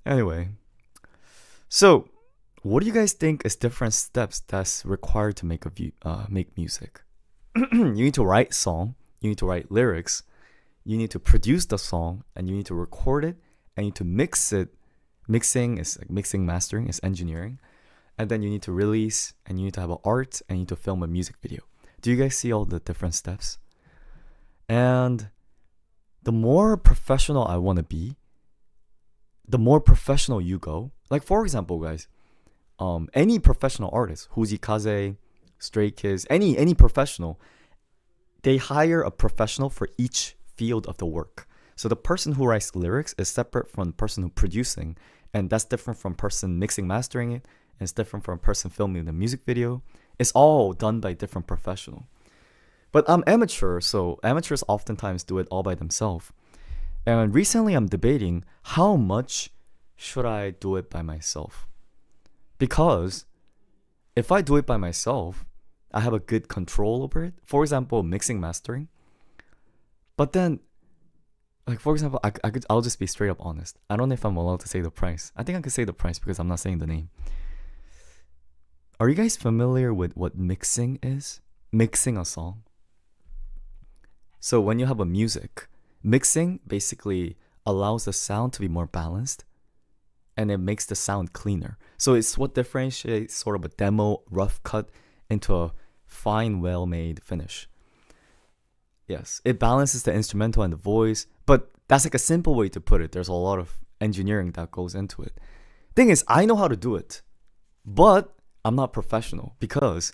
Anyway. So, what do you guys think is different steps that's required to make music? You need to write song, you need to write lyrics, you need to produce the song, and you need to record it, and you need to mix it. Mixing is like mixing, mastering is engineering. And then you need to release, and you need to have an art, and you need to film a music video. Do you guys see all the different steps? And the more professional I want to be, the more professional you go. Like, for example, guys, any professional artist, Huzi Kaze, Stray Kids, any professional, they hire a professional for each field of the work. So the person who writes lyrics is separate from the person who producing, and that's different from person mixing, mastering it, and it's different from person filming the music video. It's all done by different professional. But I'm amateur, so amateurs oftentimes do it all by themselves. And recently I'm debating how much should I do it by myself? Because if I do it by myself, I have a good control over it. For example, mixing, mastering. But then, like, for example, I'll just be straight up honest. I don't know if I'm allowed to say the price. I think I could say the price because I'm not saying the name. Are you guys familiar with what mixing is? Mixing a song. So when you have a music, mixing basically allows the sound to be more balanced and it makes the sound cleaner. So it's what differentiates sort of a demo rough cut into a fine, well-made finish. Yes, it balances the instrumental and the voice, but that's like a simple way to put it. There's a lot of engineering that goes into it. Thing is, I know how to do it, but I'm not professional because,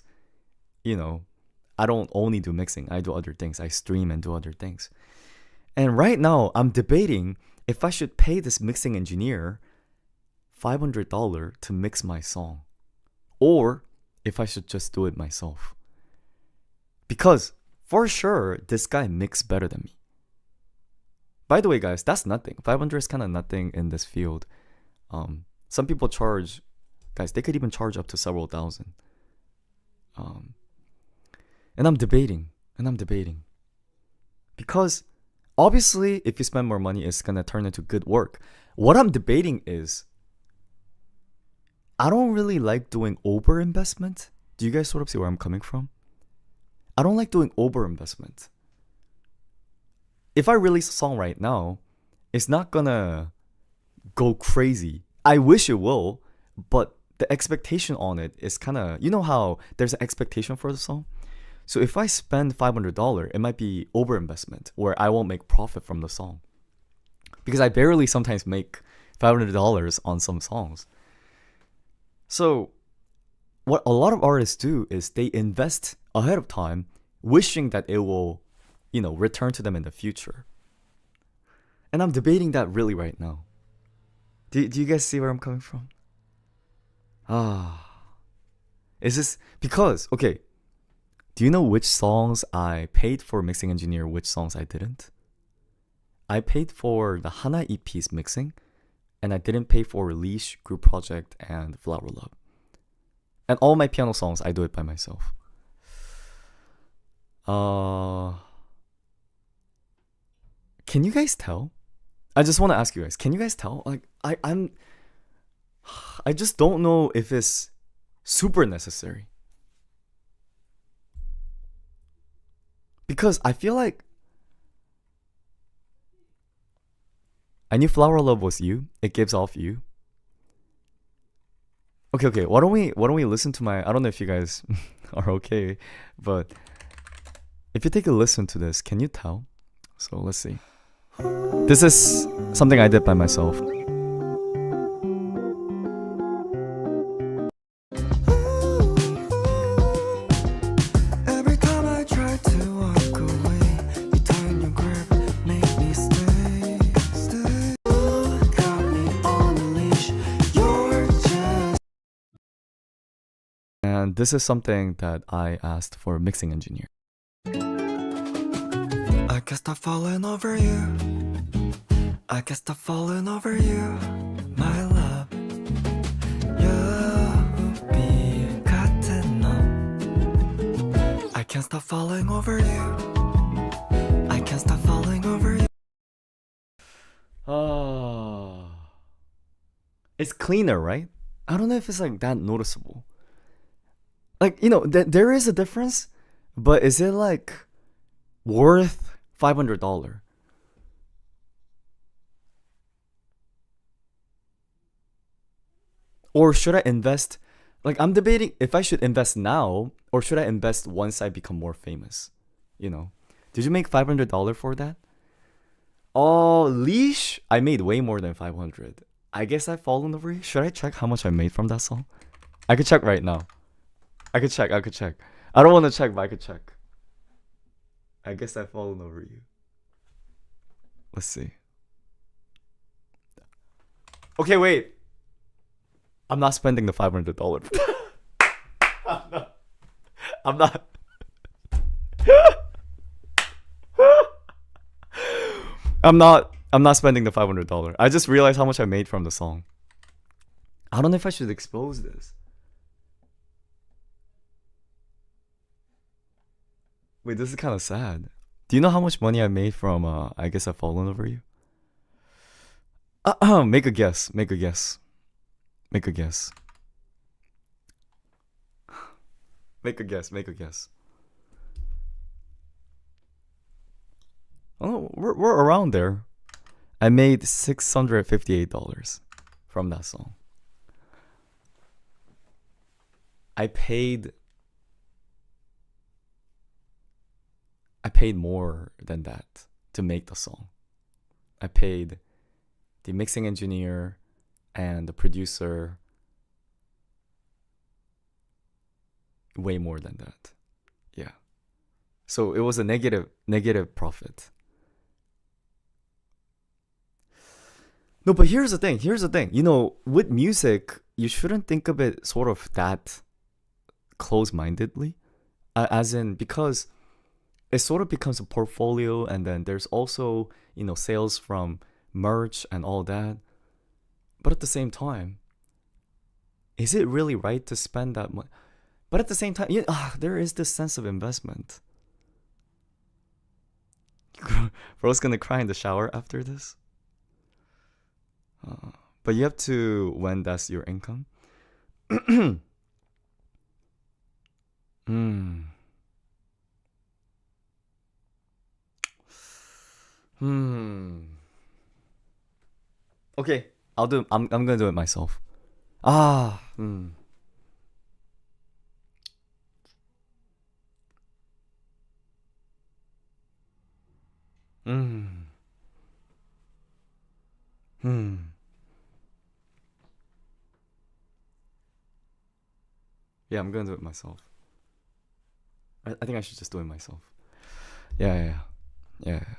I don't only do mixing. I do other things. I stream and do other things. And right now, I'm debating if I should pay this mixing engineer $500 to mix my song, or if I should just do it myself. Because for sure, this guy mixes better than me. By the way, guys, that's nothing. 500 is kind of nothing in this field. Some people charge, guys, they could even charge up to several thousand. And I'm debating. Because obviously, if you spend more money, it's going to turn into good work. What I'm debating is, I don't really like doing over investment. Do you guys sort of see where I'm coming from? I don't like doing over investment. if I release a song right now, it's not gonna go crazy. I wish it will, but the expectation on it is kind of, you know how there's an expectation for the song? So if I spend $500, it might be overinvestment where I won't make profit from the song. Because I barely sometimes make $500 on some songs. So what a lot of artists do is they invest ahead of time, wishing that it will, return to them in the future. And I'm debating that really right now. Do you guys see where I'm coming from? Is this because, okay, do you know which songs I paid for mixing engineer, which songs I didn't? I paid for the Hana EP's mixing, and I didn't pay for Leash, Group Project, and Flower Love. And all my piano songs, I do it by myself. Can you guys tell? I just want to ask you guys, can you guys tell? Like, I just don't know if it's super necessary. Because I feel like I knew Flower Love was you. It gives off you. Okay. Why don't we listen to my? I don't know if you guys are okay, but if you take a listen to this, can you tell? So let's see. This is something I did by myself. And this is something that I asked for a mixing engineer. I guess I've fallen over you. I guess I've fallen over you, my love. You 같은 너. I can't stop falling over you. I can't stop falling over you. It's cleaner, right? I don't know if it's like that noticeable. Like, there is a difference, but is it like worth $500? Or should I invest? Like, I'm debating if I should invest now or should I invest once I become more famous. Did you make $500 for that? Oh, Leash, I made way more than 500. I guess I've fallen over you. Should I check how much I made from that song? I could check right now. I could check. I don't want to check, but I could check. I guess I've fallen over you. Let's see. Okay, wait. I'm not spending the $500. I'm not. I'm not spending the $500. I just realized how much I made from the song. I don't know if I should expose this. Wait, this is kind of sad. Do you know how much money I made from I guess I've fallen over you? Make a guess. Make a guess. Make a guess. Make a guess. Make a guess. Oh, we're around there. I made $658 from that song. I paid more than that to make the song. I paid the mixing engineer and the producer way more than that. Yeah. So it was a negative profit. No, but here's the thing. With music, you shouldn't think of it sort of that close-mindedly. As in, because it sort of becomes a portfolio, and then there's also, sales from merch and all that. But at the same time, is it really right to spend that much? But at the same time, there is this sense of investment. Bro's gonna cry in the shower after this. But you have to, when that's your income. Hmm. Okay, I'm gonna do it myself. Ah. Hmm. Hmm. Hmm. Yeah, I'm gonna do it myself. I think I should just do it myself. Yeah, yeah, yeah. Yeah, yeah.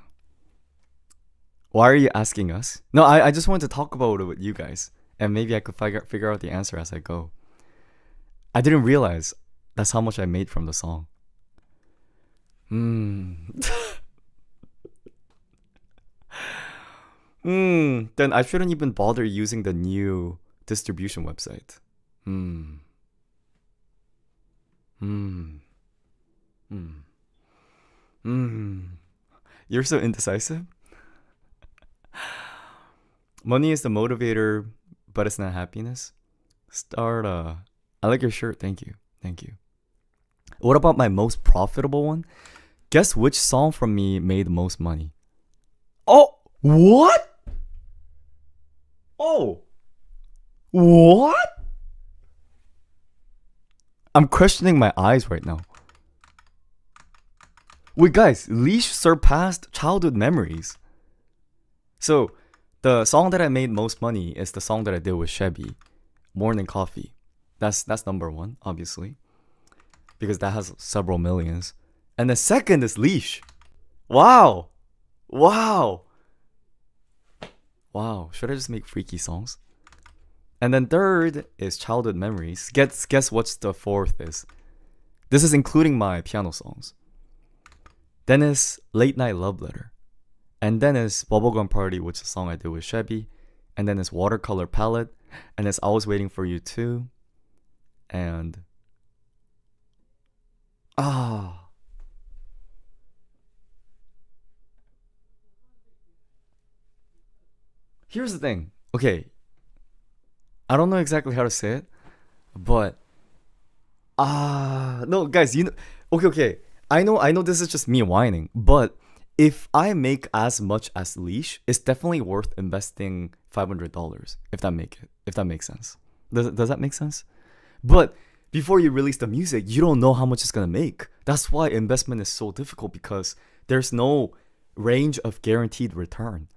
Why are you asking us? No, I just wanted to talk about it with you guys, and maybe I could figure out the answer as I go. I didn't realize that's how much I made from the song. Hmm. Hmm. Then I shouldn't even bother using the new distribution website. Hmm. Hmm. Hmm. Hmm. You're so indecisive. Money is the motivator, but it's not happiness. Start. I like your shirt. Thank you. Thank you. What about my most profitable one? Guess which song from me made the most money? Oh, what? Oh, what? I'm questioning my eyes right now. Wait, guys, Leash surpassed childhood memories. So, the song that I made most money is the song that I did with Chevy, Morning Coffee. That's number one, obviously, because that has several millions. And the second is Leash. Wow, wow, wow. Should I just make freaky songs? And then third is childhood memories. Guess what's the fourth is? This is including my piano songs. Then is late night love letter. And then is bubblegum party, which is a song I did with Chevy. And then is watercolor palette. And it's always waiting for you too. And ah, here's the thing. Okay, I don't know exactly how to say it, but no, guys, you know, okay, okay. I know this is just me whining, but if I make as much as Leash, it's definitely worth investing $500 if that makes sense. Does that make sense? But before you release the music, you don't know how much it's gonna make. That's why investment is so difficult because there's no range of guaranteed return.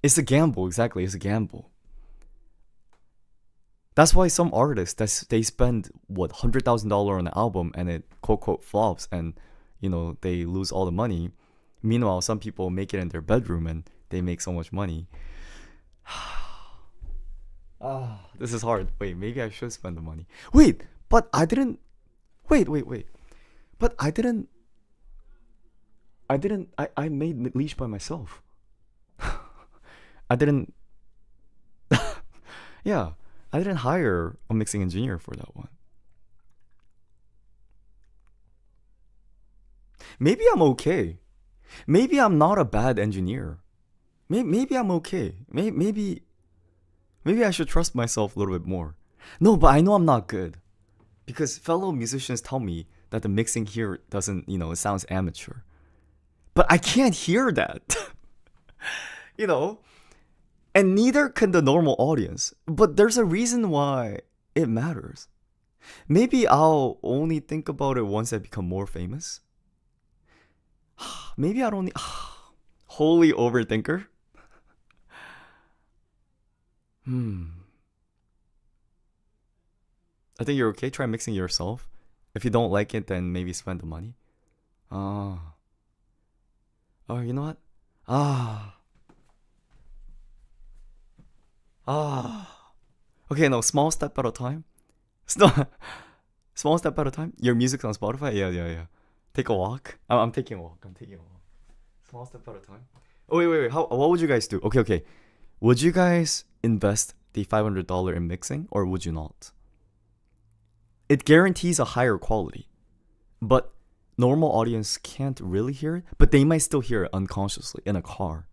It's a gamble, exactly. It's a gamble. That's why some artists they spend what $100,000 on an album and it quote quote flops and they lose all the money. Meanwhile, some people make it in their bedroom and they make so much money. This is hard. Wait, maybe I should spend the money. Wait, but I didn't. Wait. But I didn't. I didn't. I made Leash by myself. I didn't. Yeah, I didn't hire a mixing engineer for that one. Maybe I'm okay. Maybe I'm not a bad engineer. Maybe I'm okay. Maybe I should trust myself a little bit more. No, but I know I'm not good because fellow musicians tell me that the mixing here doesn't, it sounds amateur. But I can't hear that, you know, and neither can the normal audience. But there's a reason why it matters. Maybe I'll only think about it once I become more famous. Maybe I don't need. Holy overthinker. Hmm. I think you're okay. Try mixing yourself. If you don't like it, then maybe spend the money. Ah. Oh, you know what? Ah. Ah. Okay, no, small step at a time. Small, small step at a time. Your music's on Spotify? Yeah. Take a walk. I'm taking a walk. I'm taking a walk. Small step at a time. Oh, wait. What would you guys do? Okay. Would you guys invest the $500 in mixing or would you not? It guarantees a higher quality, but normal audience can't really hear it, but they might still hear it unconsciously in a car.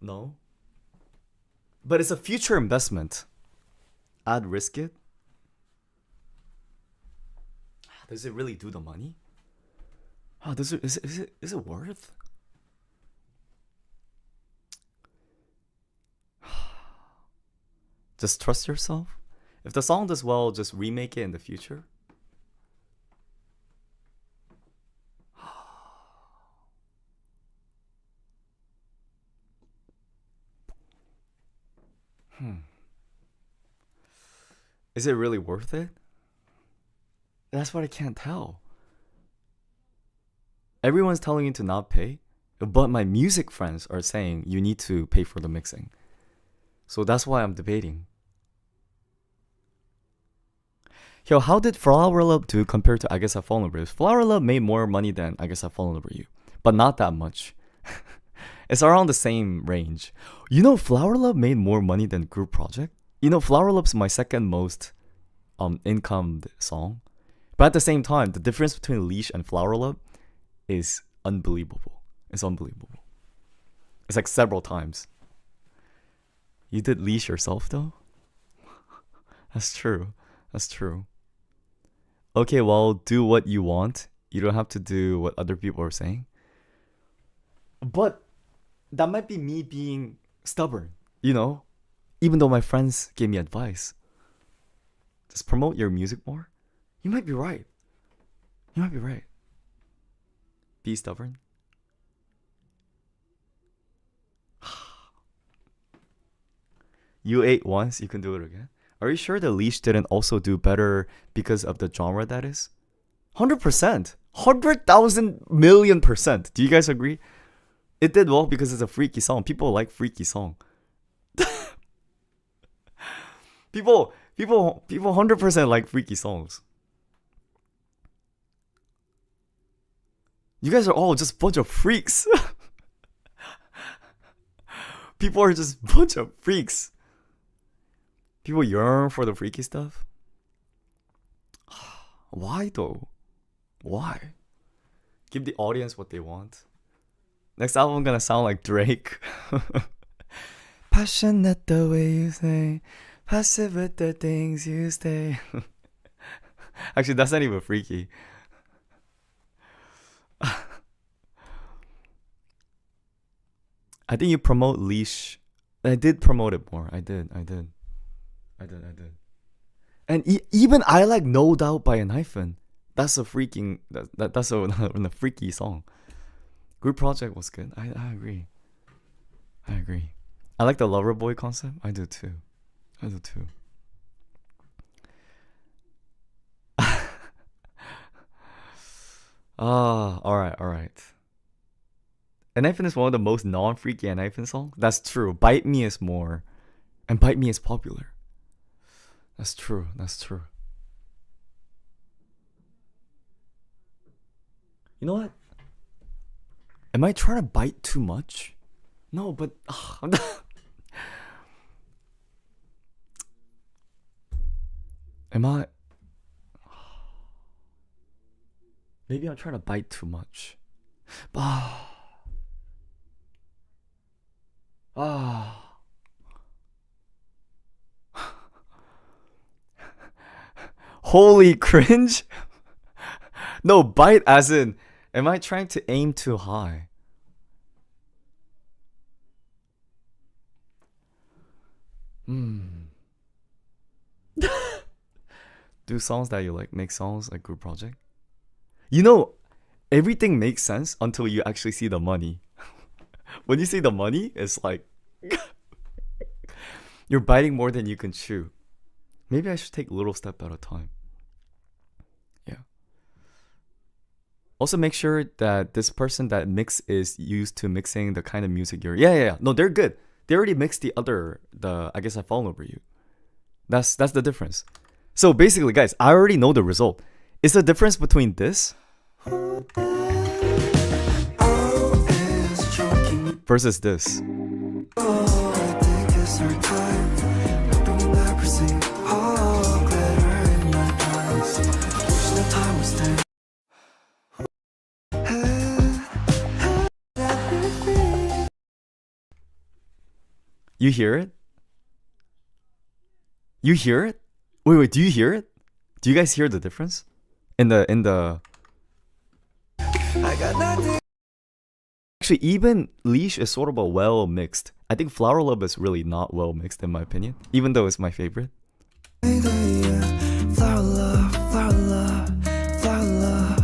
No? But it's a future investment. I'd risk it. Does it really do the money? Oh, is it worth? Just trust yourself. If the song does well, just remake it in the future. Is it really worth it? That's what I can't tell. Everyone's telling you to not pay, but my music friends are saying you need to pay for the mixing. So that's why I'm debating. Yo, how did Flower Love do compared to I Guess I've Fallen Over You? Flower Love made more money than I Guess I've Fallen Over You, but not that much. It's around the same range. You know, Flower Love made more money than Group Project. You know, Flower Love's my second most income song. But at the same time, the difference between Leash and Flower Love is unbelievable. It's unbelievable. It's like several times. You did Leash yourself though? That's true. That's true. Okay, well, do what you want. You don't have to do what other people are saying. But that might be me being stubborn, you know? Even though my friends gave me advice. Just promote your music more. You might be right. You might be right. Be stubborn. You ate once, you can do it again. Are you sure the Leash didn't also do better because of the genre that is? 100%. 100,000 million %. Do you guys agree? It did well because it's a freaky song. People like freaky song. People 100% like freaky songs. You guys are all just a bunch of freaks. People are just a bunch of freaks. People yearn for the freaky stuff. Why though? Why? Give the audience what they want. Next album gonna sound like Drake. Passionate the way you say, passive with the things you say. Actually, that's not even freaky. I think you promote Leash. I did promote it more. I did. And even I like No Doubt by an Hyphen. That's a freaking that's a freaky song. Group Project was good. I agree. I like the Lover Boy concept. I do too. All right. And Hyphen is one of the most non-freaky and Hyphen songs. That's true. Bite Me is more, and Bite Me is popular. That's true. You know what? Am I trying to bite too much? No, but am I? Maybe I'm trying to bite too much. Holy cringe. No, bite as in, am I trying to aim too high? Do songs that you like make songs like Group Project? You know, everything makes sense until you actually see the money. When you see the money, it's like you're biting more than you can chew. Maybe I should take a little step at a time. Yeah. Also, make sure that this person that mix is used to mixing the kind of music you're. Yeah. No, they're good. They already mixed the I Guess I've Fallen Over You. That's the difference. So basically, guys, I already know the result. It's the difference between this versus this. You hear it? You hear it? Wait, do you hear it? Do you guys hear the difference? In the Actually, even Leash is sort of a well mixed. I think Flower Love is really not well mixed in my opinion, even though it's my favorite. Flower love, flower love, flower love.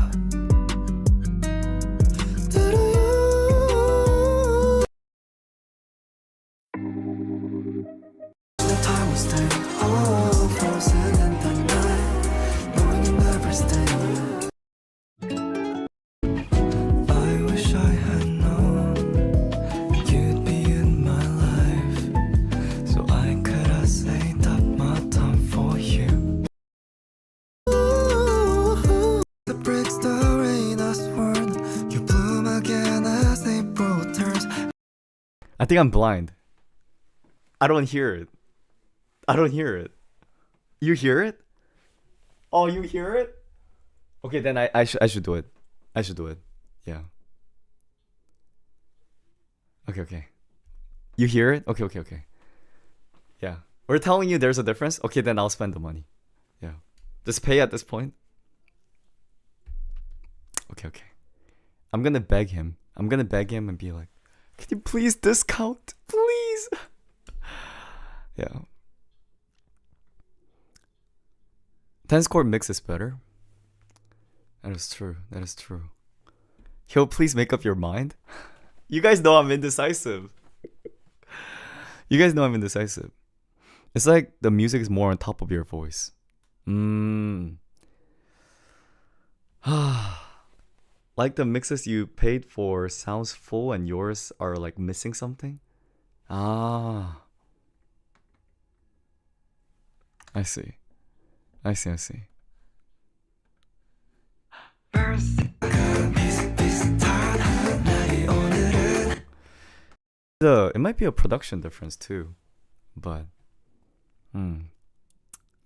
The time was staying all frozen in the night, knowing you never stay. I wish I had known you'd be in my life, so I could have saved up my time for you. The bricks, the rain, I sworn you bloom again as April turns. I think I'm blind. I don't hear it. I don't hear it. You hear it? Oh, you hear it? Okay, then I should do it. I should do it. Yeah. Okay. You hear it? Okay. Yeah. We're telling you there's a difference? Okay, then I'll spend the money. Yeah. Just pay at this point. Okay. I'm gonna beg him. And be like, can you please discount? Please. Yeah. Tennis court mix is better. That is true. Yo, please make up your mind. You guys know I'm indecisive. It's like the music is more on top of your voice. Like the mixes you paid for sounds full and yours are like missing something. I see. It might be a production difference too, but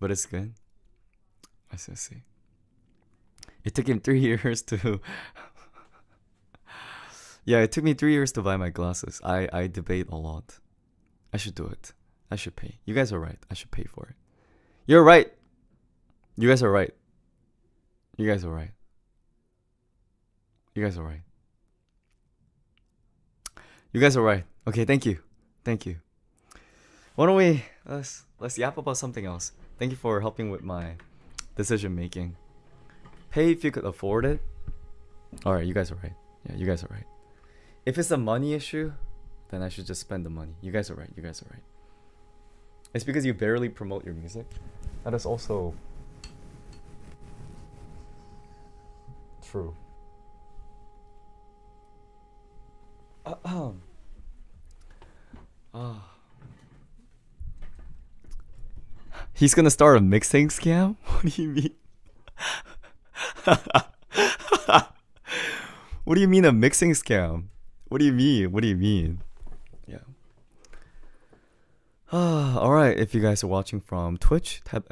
it's good. I see. It took him 3 years to. Yeah, it took me 3 years to buy my glasses. I debate a lot. I should do it. I should pay. You guys are right. I should pay for it. You're right. You guys are right. Okay, thank you. Why don't we let's yap about something else. Thank you for helping with my decision making. Pay if you could afford it. All right, you guys are right. Yeah, you guys are right. If it's a money issue, then I should just spend the money. You guys are right. It's because you barely promote your music. That is also true. He's gonna start a mixing scam? What do you mean? What do you mean a mixing scam? What do you mean? Yeah. Alright, if you guys are watching from Twitch, type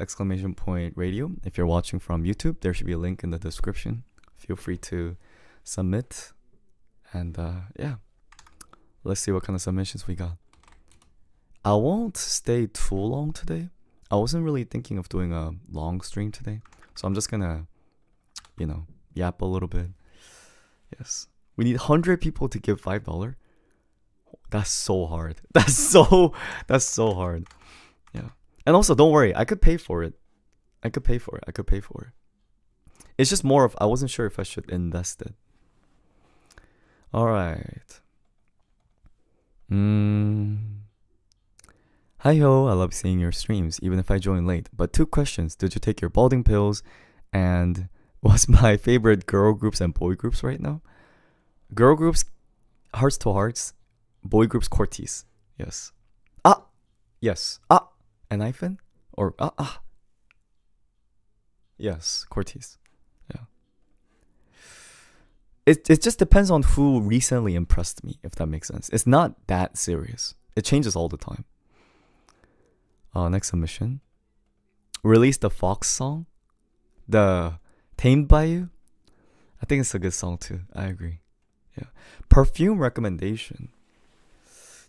!radio. If you're watching from YouTube, there should be a link in the description. Feel free to submit. And yeah. Let's see what kind of submissions we got. I won't stay too long today. I wasn't really thinking of doing a long stream today. So I'm just gonna, yap a little bit. Yes. We need 100 people to give $5. That's so hard. That's so hard. Yeah. And also, don't worry. I could pay for it. It's just more of, I wasn't sure if I should invest it. All right. Hi ho, I love seeing your streams, even if I join late. But 2 questions. Did you take your balding pills? And what's my favorite girl groups and boy groups right now? Girl groups, Hearts to Hearts. Boy groups, Cuties. Yes. Yes. An hyphen? Or yes, Cuties. Yeah. It just depends on who recently impressed me, if that makes sense. It's not that serious. It changes all the time. Next submission. Release the Fox song. The Tamed by You. I think it's a good song too. I agree. Yeah. Perfume recommendation.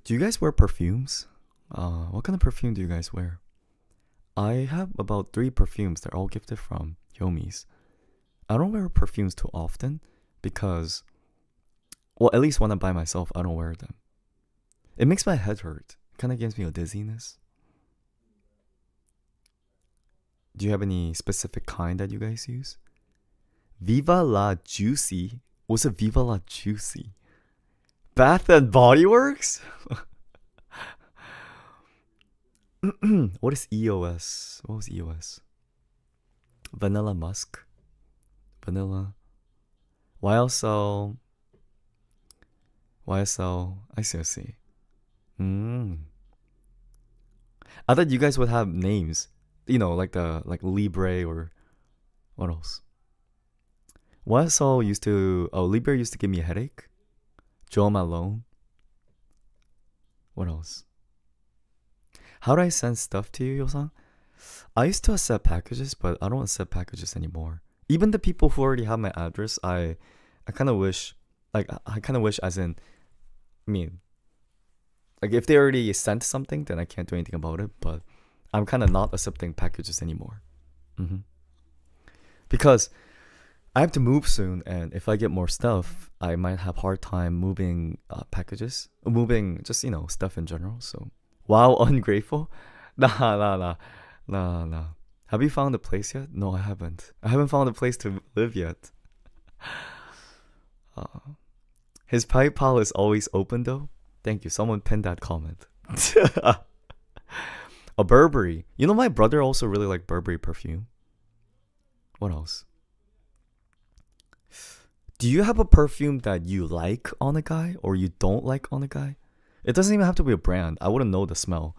Do you guys wear perfumes? What kind of perfume do you guys wear? I have about 3 perfumes. They're all gifted from Yomi's. I don't wear perfumes too often because Well, at least when I'm by myself, I don't wear them. It makes my head hurt. Kind of gives me a dizziness. Do you have any specific kind that you guys use? Viva La Juicy? What's a Viva La Juicy? Bath and Body Works? What is EOS? What was EOS? Vanilla Musk? Vanilla? YSL? YSL? I see. I thought you guys would have names. You know, like Libre or what else? YSL used to... Oh, Libre used to give me a headache. Joe Malone. What else? How do I send stuff to you, Hyosang? I used to accept packages, but I don't accept packages anymore. Even the people who already have my address, I kind of wish... I kind of wish as in... I mean... Like, if they already sent something, then I can't do anything about it. But I'm kind of not accepting packages anymore. Because I have to move soon, and if I get more stuff, I might have hard time moving packages. Moving just, stuff in general. So, wow, ungrateful? Nah. Have you found a place yet? No, I haven't. I haven't found a place to live yet. His PayPal is always open, though. Thank you. Someone pinned that comment. A Burberry. You know, my brother also really liked Burberry perfume. What else? Do you have a perfume that you like on a guy or you don't like on a guy? It doesn't even have to be a brand. I wouldn't know the smell.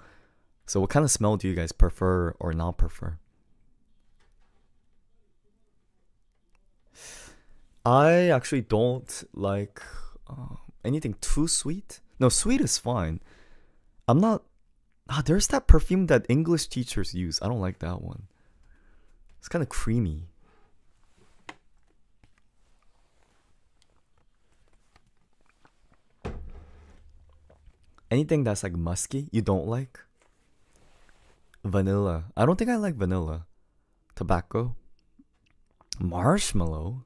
So what kind of smell do you guys prefer or not prefer? I actually don't like anything too sweet. No, sweet is fine. I'm not... there's that perfume that English teachers use. I don't like that one. It's kind of creamy. Anything that's like musky, you don't like? Vanilla. I don't think I like vanilla. Tobacco. Marshmallow.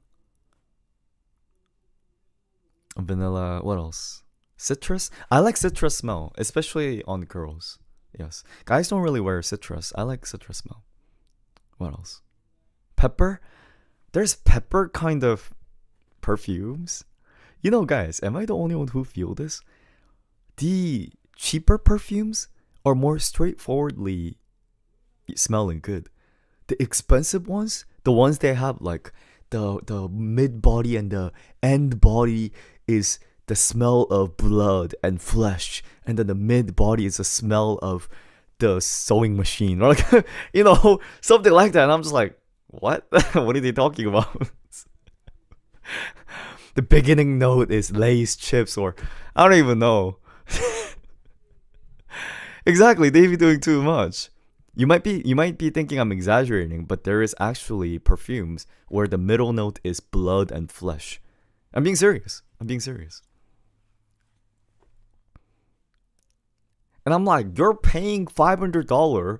Vanilla. What else? Citrus. I like citrus smell, especially on girls. Yes. Guys don't really wear citrus. I like citrus smell. What else? Pepper. There's pepper kind of perfumes. You know, guys, am I the only one who feel this? The cheaper perfumes are more straightforwardly smelling good. The expensive ones, the ones that have like the mid body and the end body is the smell of blood and flesh, and then the mid body is the smell of the sewing machine, or like something like that. And I'm just like, what? What are they talking about? The beginning note is Lay's chips, or I don't even know. Exactly, they be doing too much. You might be thinking I'm exaggerating, but there is actually perfumes where the middle note is blood and flesh. I'm being serious. And I'm like, you're paying $500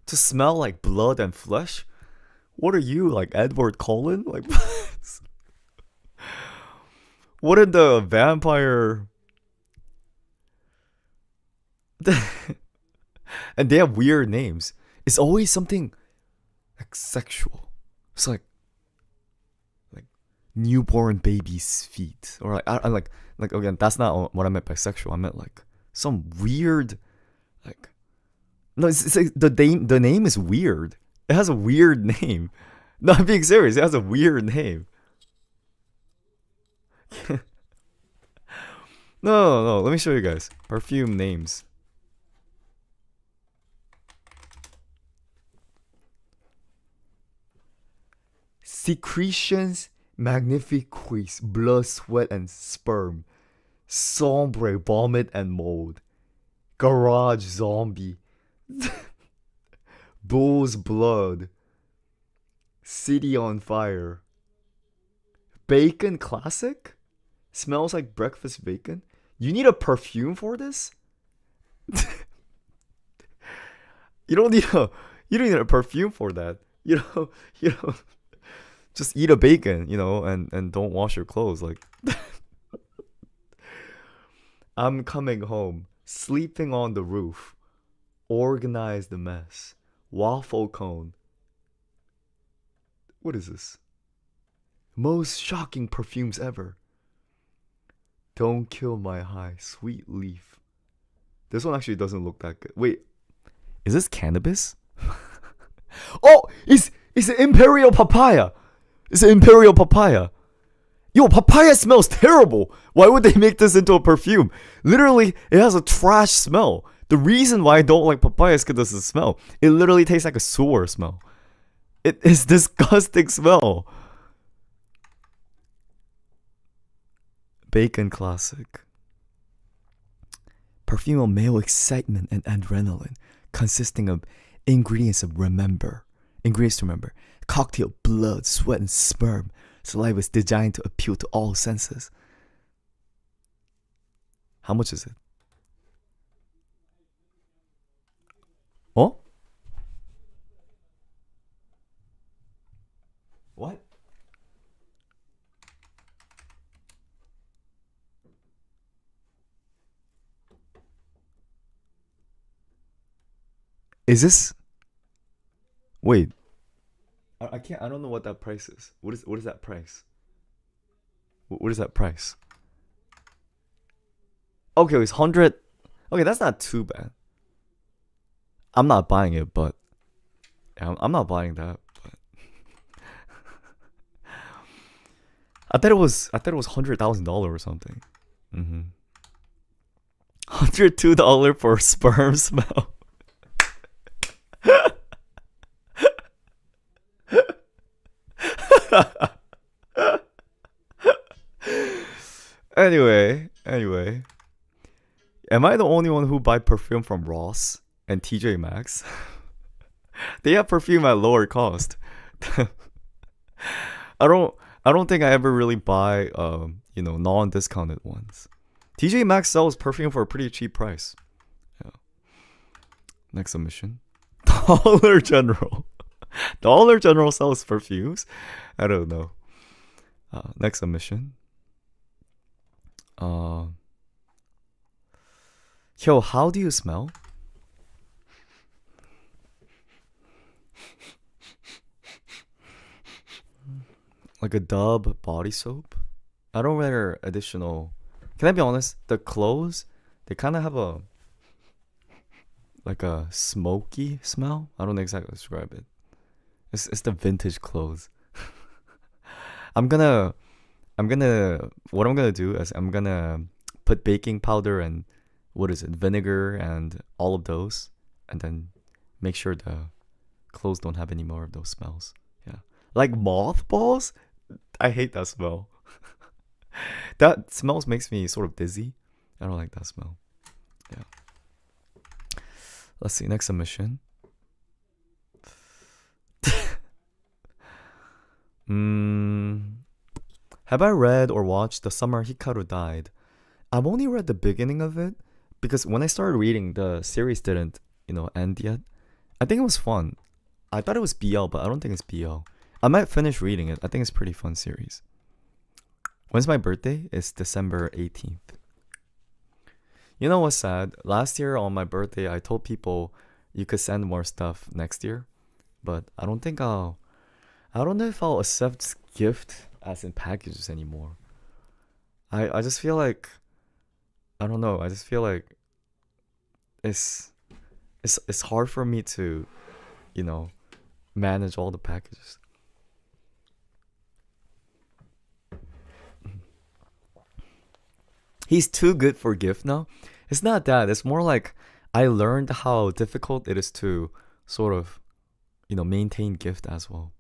to smell like blood and flesh? What are you, like Edward Cullen? Like, what are the vampire... And they have weird names. It's always something like sexual. It's like newborn baby's feet, or like again, that's not what I meant by sexual. I meant like some weird, like, no, it's like the name is weird. It has a weird name. No, I'm being serious. It has a weird name. No. Let me show you guys perfume names. Secretions magnifiques, blood, sweat, and sperm. Sombre, vomit, and mold. Garage zombie. Bull's blood. City on fire. Bacon classic? Smells like breakfast bacon? You need a perfume for this? You don't need a perfume for that. You know. Just eat a bacon, and don't wash your clothes. Like, I'm coming home, sleeping on the roof, organized mess, waffle cone. What is this? Most shocking perfumes ever. Don't kill my high, sweet leaf. This one actually doesn't look that good. Wait, is this cannabis? Oh, it's an imperial papaya. It's an imperial papaya. Yo, papaya smells terrible. Why would they make this into a perfume? Literally, it has a trash smell. The reason why I don't like papaya is because of the smell. It literally tastes like a sewer smell. It is disgusting smell. Bacon classic. Perfume of male excitement and adrenaline, consisting of ingredients to remember. Cocktail, blood, sweat, and sperm. Saliva is designed to appeal to all senses. How much is it? Oh? What? Is this? Wait. I can't. I don't know what that price is. What is that price? What is that price? Okay, it's 100. Okay, that's not too bad. I'm not buying it, but I'm not buying that. But I thought it was $100,000 or something. $102 for sperm smell. Anyway, am I the only one who buy perfume from Ross and TJ Maxx? They have perfume at lower cost. I don't think I ever really buy non-discounted ones. TJ Maxx sells perfume for a pretty cheap price. Yeah. Next submission. Dollar General. Dollar General sells perfumes? I don't know. Next submission. Yo, how do you smell? Like a Dove body soap? I don't wear additional. Can I be honest? The clothes, they kind of have a smoky smell. I don't know exactly describe it. It's the vintage clothes. What I'm gonna do is I'm gonna put baking powder and vinegar and all of those, and then make sure the clothes don't have any more of those smells. Yeah, like mothballs. I hate that smell. That smells makes me sort of dizzy. I don't like that smell. Yeah. Let's see, next submission. Have I read or watched The Summer Hikaru Died? I've only read the beginning of it because when I started reading, the series didn't, end yet. I think it was fun. I thought it was BL, but I don't think it's BL. I might finish reading it. I think it's a pretty fun series. When's my birthday? It's December 18th. You know what's sad? Last year on my birthday, I told people you could send more stuff next year, but I don't know if I'll accept gift as in packages anymore. I just feel like, I don't know. I just feel like it's hard for me to, manage all the packages. He's too good for gift now. It's not that. It's more like I learned how difficult it is to sort of, maintain gift as well.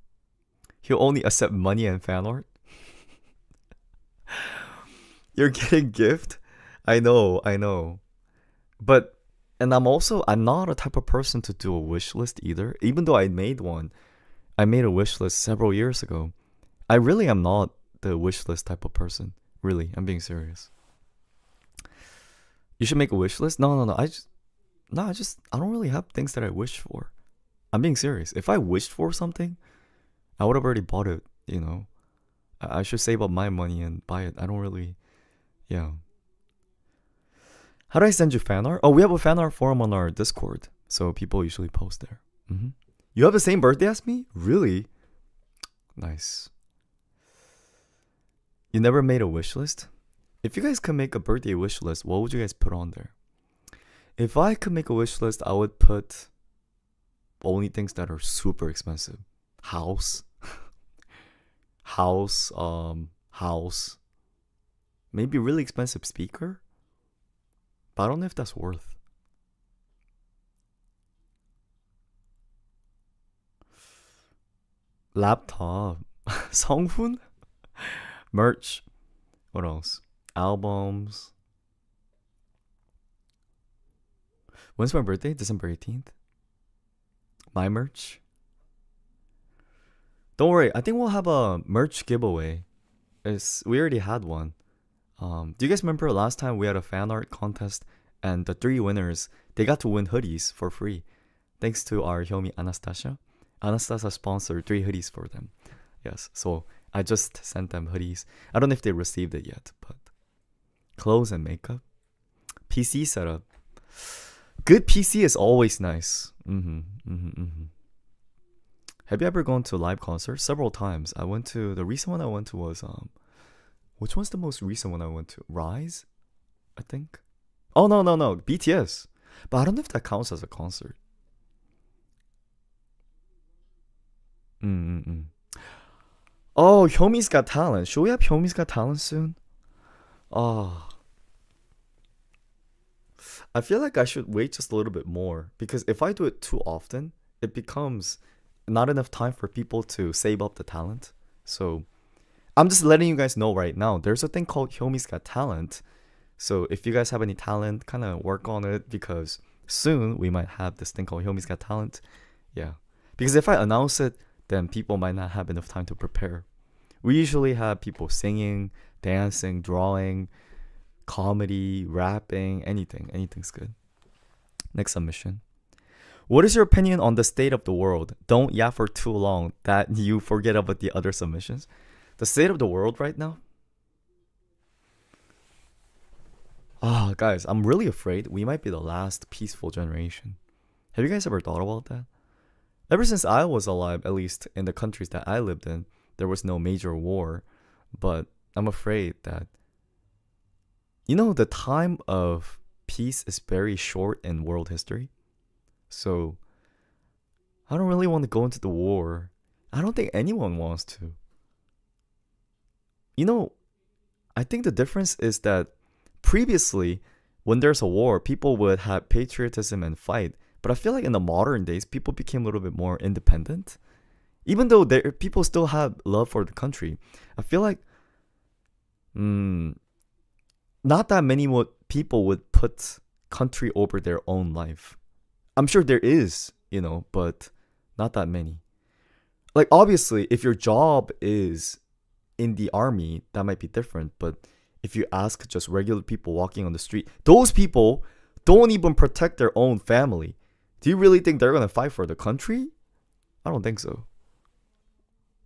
He'll only accept money and fan art. You're getting gift? I know. But, and I'm not a type of person to do a wish list either. Even though I made one. I made a wish list several years ago. I really am not the wish list type of person. Really, I'm being serious. You should make a wish list? No. I don't really have things that I wish for. I'm being serious. If I wished for something, I would have already bought it, I should save up my money and buy it. I don't really, yeah. How do I send you fan art? Oh, we have a fan art forum on our Discord, so people usually post there. You have the same birthday as me? Really? Nice. You never made a wish list? If you guys could make a birthday wish list, what would you guys put on there? If I could make a wish list, I would put only things that are super expensive. House. House. Maybe really expensive speaker. But I don't know if that's worth. Laptop. 성훈? Merch. What else? Albums. When's my birthday? December 18th. My merch. Don't worry, I think we'll have a merch giveaway. We already had one. Do you guys remember last time we had a fan art contest and the 3 winners, they got to win hoodies for free. Thanks to our Hyomi Anastasia. Anastasia sponsored 3 hoodies for them. Yes, so I just sent them hoodies. I don't know if they received it yet, but clothes and makeup. PC setup. Good PC is always nice. Have you ever gone to a live concert? Several times. The recent one I went to was, which one's the most recent one I went to? Rise? I think. Oh, no. BTS. But I don't know if that counts as a concert. Oh, Hyomi's Got Talent. Should we have Hyomi's Got Talent soon? Oh. I feel like I should wait just a little bit more. Because if I do it too often, it becomes not enough time for people to save up the talent. So I'm just letting you guys know right now. There's a thing called Hyomi's Got Talent. So if you guys have any talent, kind of work on it. Because soon we might have this thing called Hyomi's Got Talent. Yeah. Because if I announce it, then people might not have enough time to prepare. We usually have people singing, dancing, drawing, comedy, rapping, anything. Anything's good. Next submission. What is your opinion on the state of the world? Don't yap for too long that you forget about the other submissions. The state of the world right now? Guys, I'm really afraid we might be the last peaceful generation. Have you guys ever thought about that? Ever since I was alive, at least in the countries that I lived in, there was no major war. But I'm afraid that, the time of peace is very short in world history. So, I don't really want to go into the war. I don't think anyone wants to. I think the difference is that previously, when there's a war, people would have patriotism and fight. But I feel like in the modern days, people became a little bit more independent. Even though people still have love for the country. I feel like not that many people would put country over their own life. I'm sure there is, but not that many. Like, obviously, if your job is in the army, that might be different. But if you ask just regular people walking on the street, those people don't even protect their own family. Do you really think they're going to fight for the country? I don't think so.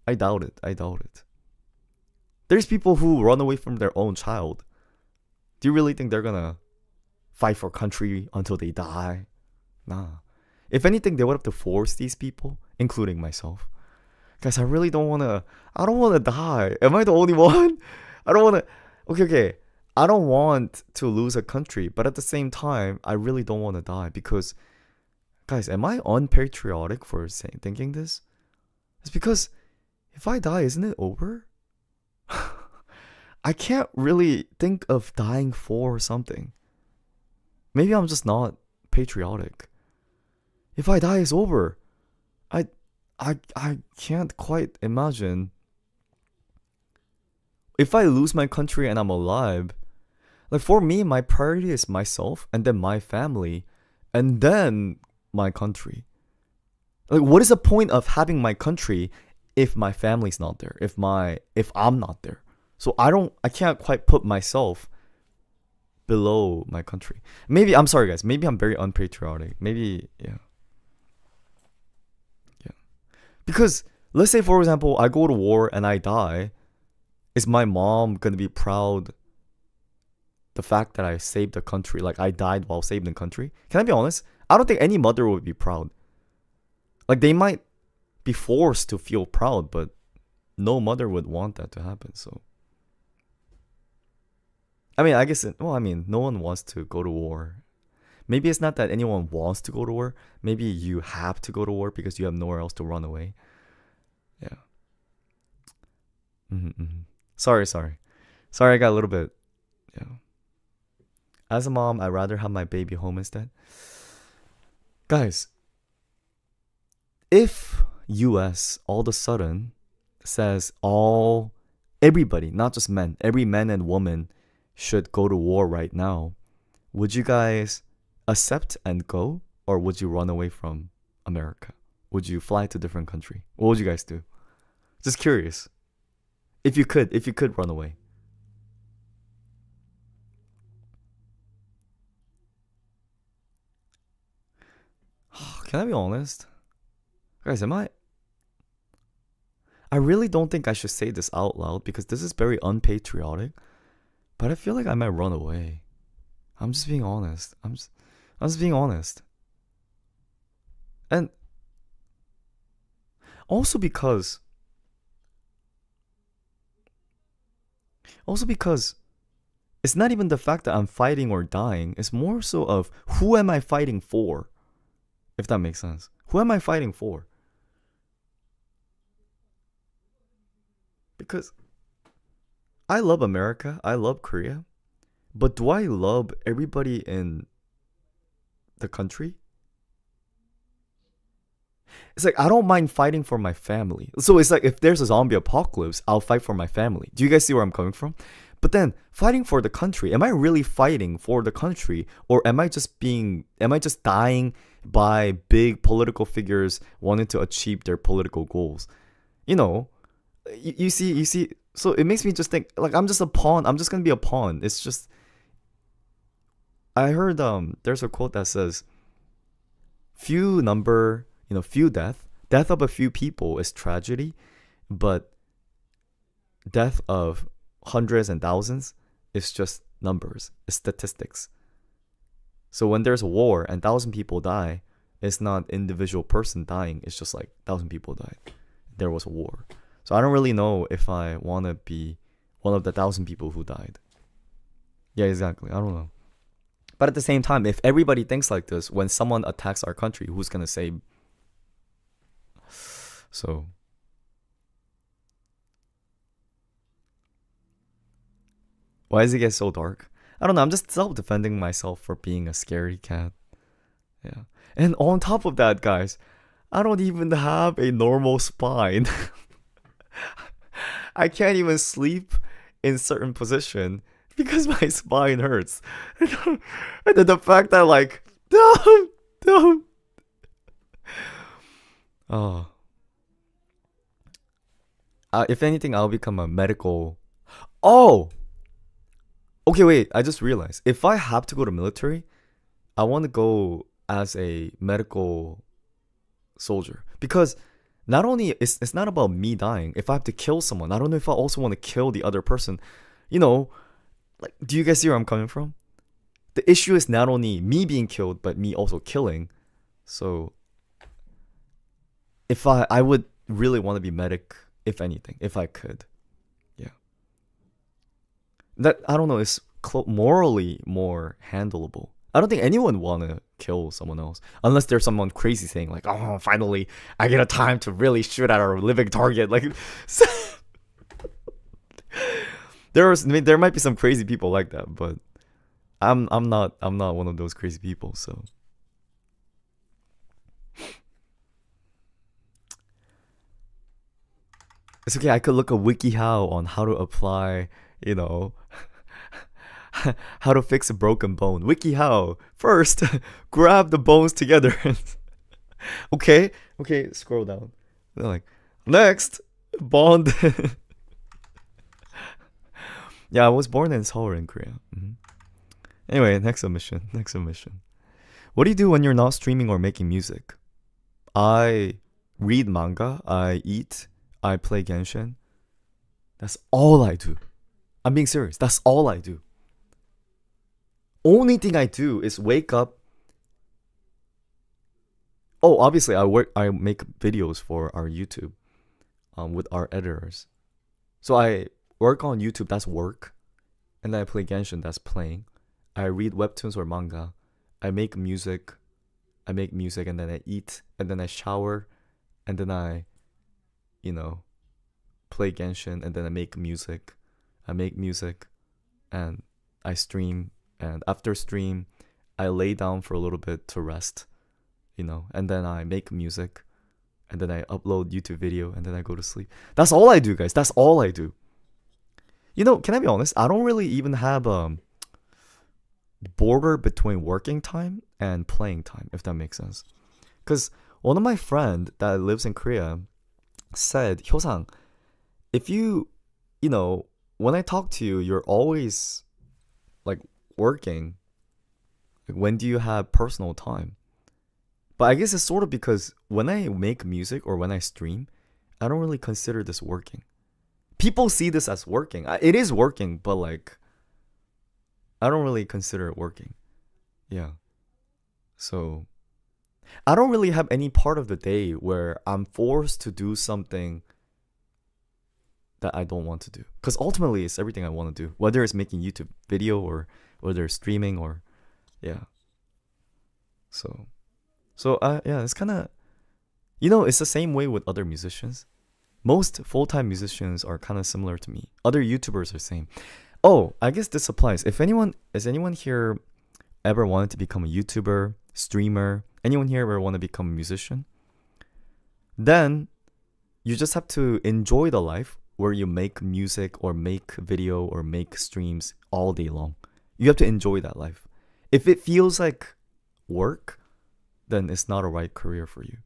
I doubt it. There's people who run away from their own child. Do you really think they're going to fight for country until they die? Nah. If anything, they would have to force these people, including myself. Guys, I really don't want to die. Am I the only one? I don't want to. Okay. I don't want to lose a country, but at the same time, I really don't want to die because, guys, am I unpatriotic for thinking this? It's because if I die, isn't it over? I can't really think of dying for something. Maybe I'm just not patriotic. If I die, it's over. I can't quite imagine. If I lose my country and I'm alive, like for me, my priority is myself and then my family and then my country. Like, what is the point of having my country if my family's not there? If I'm not there? So I can't quite put myself below my country. Maybe, I'm sorry guys, maybe I'm very unpatriotic. Maybe, yeah. Because let's say, for example, I go to war and I die. Is my mom going to be proud the fact that I saved the country, like I died while saving the country. Can I be honest? I don't think any mother would be proud. Like they might be forced to feel proud, but no mother would want that to happen. So I mean, I guess no one wants to go to war. Maybe it's not that anyone wants to go to war. Maybe you have to go to war because you have nowhere else to run away. Yeah. Sorry. I got a little bit. Yeah. As a mom, I'd rather have my baby home instead. Guys, if US all of a sudden says everybody, not just men, every man and woman should go to war right now, would you guys accept and go, or would you run away from America? Would you fly to a different country? What would you guys do? Just curious. If you could run away. Can I be honest? Guys, I really don't think I should say this out loud because this is very unpatriotic, but I feel like I might run away. I'm just being honest. I'm just being honest. And also because it's not even the fact that I'm fighting or dying. It's more so of who am I fighting for? If that makes sense. Who am I fighting for? Because I love America. I love Korea. But do I love everybody in the country? It's like I don't mind fighting for my family. So it's like if there's a zombie apocalypse, I'll fight for my family. Do you guys see where I'm coming from? But then fighting for the country, am I really fighting for the country, or am I just dying by big political figures wanting to achieve their political goals? You see, so it makes me just think like I'm just a pawn. I'm just gonna be a pawn. It's just I heard there's a quote that says few death of a few people is tragedy, but death of hundreds and thousands is just numbers, it's statistics. So when there's a war and 1,000 people die, it's not individual person dying, it's just like 1,000 people died. There was a war. So I don't really know if I want to be one of the 1,000 people who died. Yeah, exactly. I don't know. But at the same time, if everybody thinks like this, when someone attacks our country, who's going to save? So why does it get so dark? I don't know. I'm just self-defending myself for being a scary cat. Yeah. And on top of that, guys, I don't even have a normal spine. I can't even sleep in certain position because my spine hurts. And then the fact that like, don't. Oh. If anything, I'll become a medical. Oh. Okay, wait. I just realized if I have to go to military, I want to go as a medical soldier because not only it's not about me dying. If I have to kill someone, I don't know if I also want to kill the other person. Like, do you guys see where I'm coming from? The issue is not only me being killed, but me also killing. So if I would really want to be medic, if anything, if I could. Yeah. That, I don't know, is morally more handleable. I don't think anyone want to kill someone else unless there's someone crazy saying like, oh, finally I get a time to really shoot at our living target. Like there might be some crazy people like that, but I'm not one of those crazy people. So it's okay. I could look a WikiHow on how to apply, how to fix a broken bone. WikiHow. First, grab the bones together. Okay, scroll down. They're like, next, bond. Yeah, I was born in Seoul in Korea. Anyway, next submission. What do you do when you're not streaming or making music? I read manga, I eat, I play Genshin. That's all I do. I'm being serious. That's all I do. only thing I do is wake up. Oh, obviously I make videos for our YouTube with our editors. So I work on YouTube, that's work. And then I play Genshin, that's playing. I read webtoons or manga. I make music. And then I eat and then I shower and then I, you know, play Genshin and then I make music. I make music and I stream, and after stream I lay down for a little bit to rest, and then I make music and then I upload YouTube video and then I go to sleep. That's all I do, guys. That's all I do. Can I be honest? I don't really even have border between working time and playing time, if that makes sense. Because one of my friend that lives in Korea said, Hyosang, if when I talk to you, you're always like working. Like, when do you have personal time? But I guess it's sort of because when I make music or when I stream, I don't really consider this working. People see this as working. It is working, but like, I don't really consider it working. Yeah. So, I don't really have any part of the day where I'm forced to do something that I don't want to do. Because ultimately, it's everything I want to do. Whether it's making YouTube video or whether it's streaming or, yeah. So yeah, it's kind of, it's the same way with other musicians. Most full-time musicians are kind of similar to me. Other YouTubers are the same. Oh, I guess this applies. Has anyone here ever wanted to become a YouTuber, streamer? Anyone here ever want to become a musician? Then you just have to enjoy the life where you make music or make video or make streams all day long. You have to enjoy that life. If it feels like work, then it's not a right career for you.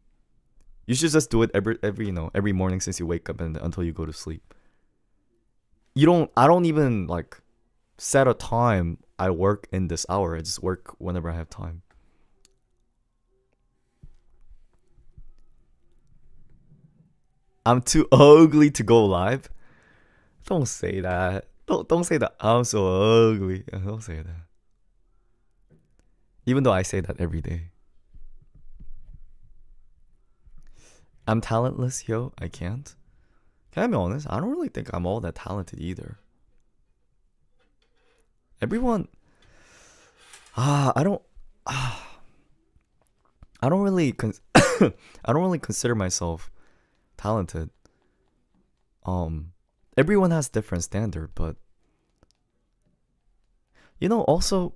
You should just do it every morning since you wake up and until you go to sleep. I don't even like set a time I work in this hour. I just work whenever I have time. I'm too ugly to go live. Don't say that. Don't say that. I'm so ugly. Don't say that. Even though I say that every day. I'm talentless, yo. I can't. Can I be honest? I don't really think I'm all that talented either. Everyone, I don't really I don't really consider myself talented. Everyone has different standard, but also,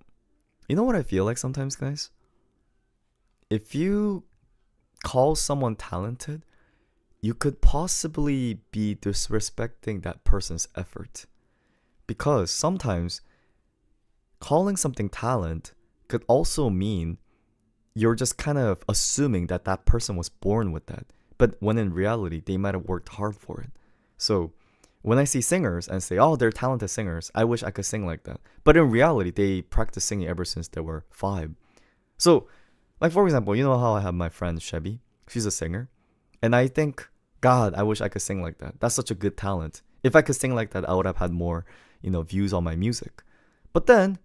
what I feel like sometimes, guys? If you call someone talented, you could possibly be disrespecting that person's effort. Because sometimes calling something talent could also mean you're just kind of assuming that that person was born with that. But when in reality, they might have worked hard for it. So when I see singers and say, oh, they're talented singers, I wish I could sing like that. But in reality, they practiced singing ever since they were 5. So, like, for example, you know how I have my friend Chevy? She's a singer. And I think, God, I wish I could sing like that. That's such a good talent. If I could sing like that, I would have had more, views on my music. But then,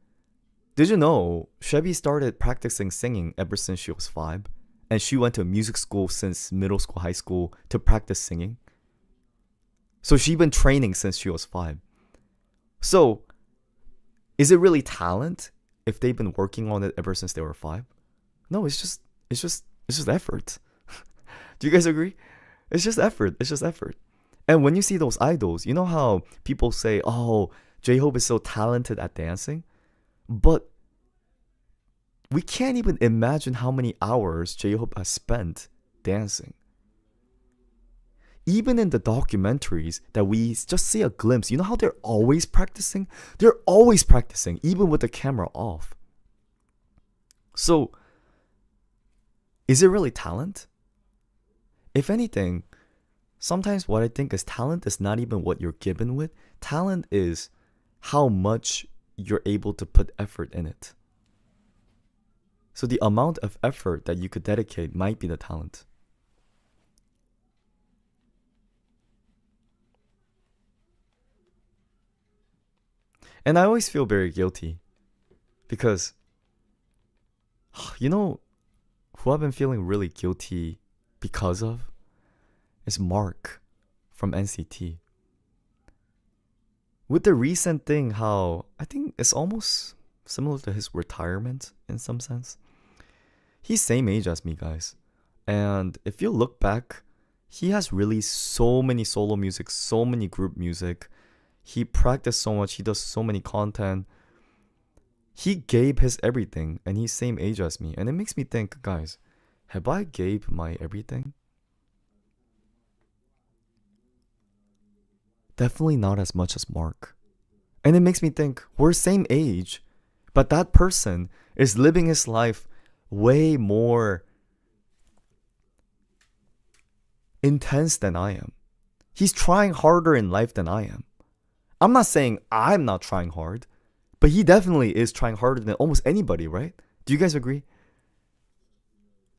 did you know Chevy started practicing singing ever since she was 5? And she went to music school since middle school, high school to practice singing. So she's been training since she was 5. So, is it really talent if they've been working on it ever since they were 5? No, it's just effort. Do you guys agree? It's just effort. It's just effort. And when you see those idols, you know how people say, oh, J-Hope is so talented at dancing? But we can't even imagine how many hours J-Hope has spent dancing. Even in the documentaries that we just see a glimpse, you know how they're always practicing? They're always practicing, even with the camera off. So, is it really talent? If anything, sometimes what I think is talent is not even what you're given with. Talent is how much you're able to put effort in it. So the amount of effort that you could dedicate might be the talent. And I always feel very guilty Because, you know, who I've been feeling really guilty because of is Mark from NCT. With the recent thing, how I think it's almost similar to his retirement in some sense. He's same age as me, guys. And if you look back, he has really so many solo music, so many group music. He practiced so much, he does so many content. He gave his everything, and he's same age as me. And it makes me think, guys, have I gave my everything? Definitely not as much as Mark. And it makes me think, we're same age, but that person is living his life way more intense than I am. He's trying harder in life than I am. I'm not saying I'm not trying hard, but he definitely is trying harder than almost anybody, right? Do you guys agree?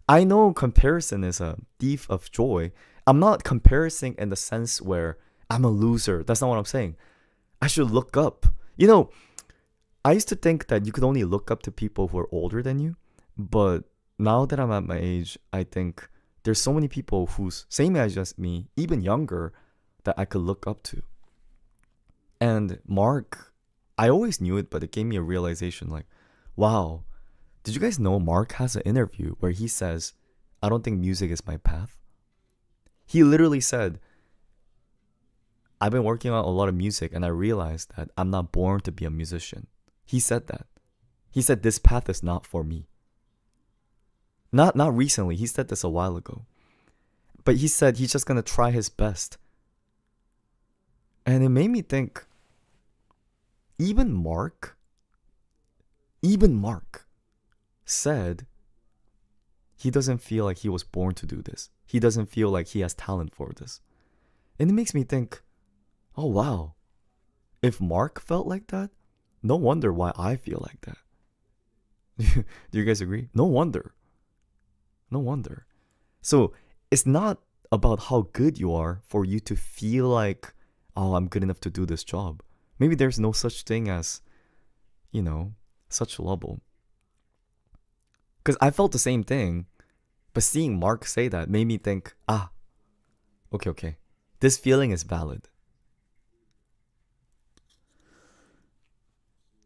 I know comparison is a thief of joy. I'm not comparing in the sense where I'm a loser. That's not what I'm saying. I should look up. You know, I used to think that you could only look up to people who are older than you. But now that I'm at my age, I think there's so many people who's same age as me, even younger, that I could look up to. And Mark, I always knew it, but it gave me a realization like, wow, did you guys know Mark has an interview where he says, I don't think music is my path? He literally said, I've been working on a lot of music and I realized that I'm not born to be a musician. He said that. He said this path is not for me. Not recently. He said this a while ago. But he said he's just gonna try his best. And it made me think, even Mark said he doesn't feel like he was born to do this. He doesn't feel like he has talent for this. And it makes me think, oh wow, if Mark felt like that, no wonder why I feel like that. Do you guys agree? No wonder. So it's not about how good you are for you to feel like, oh, I'm good enough to do this job. Maybe there's no such thing as, such level. Because I felt the same thing, but seeing Mark say that made me think, okay, this feeling is valid.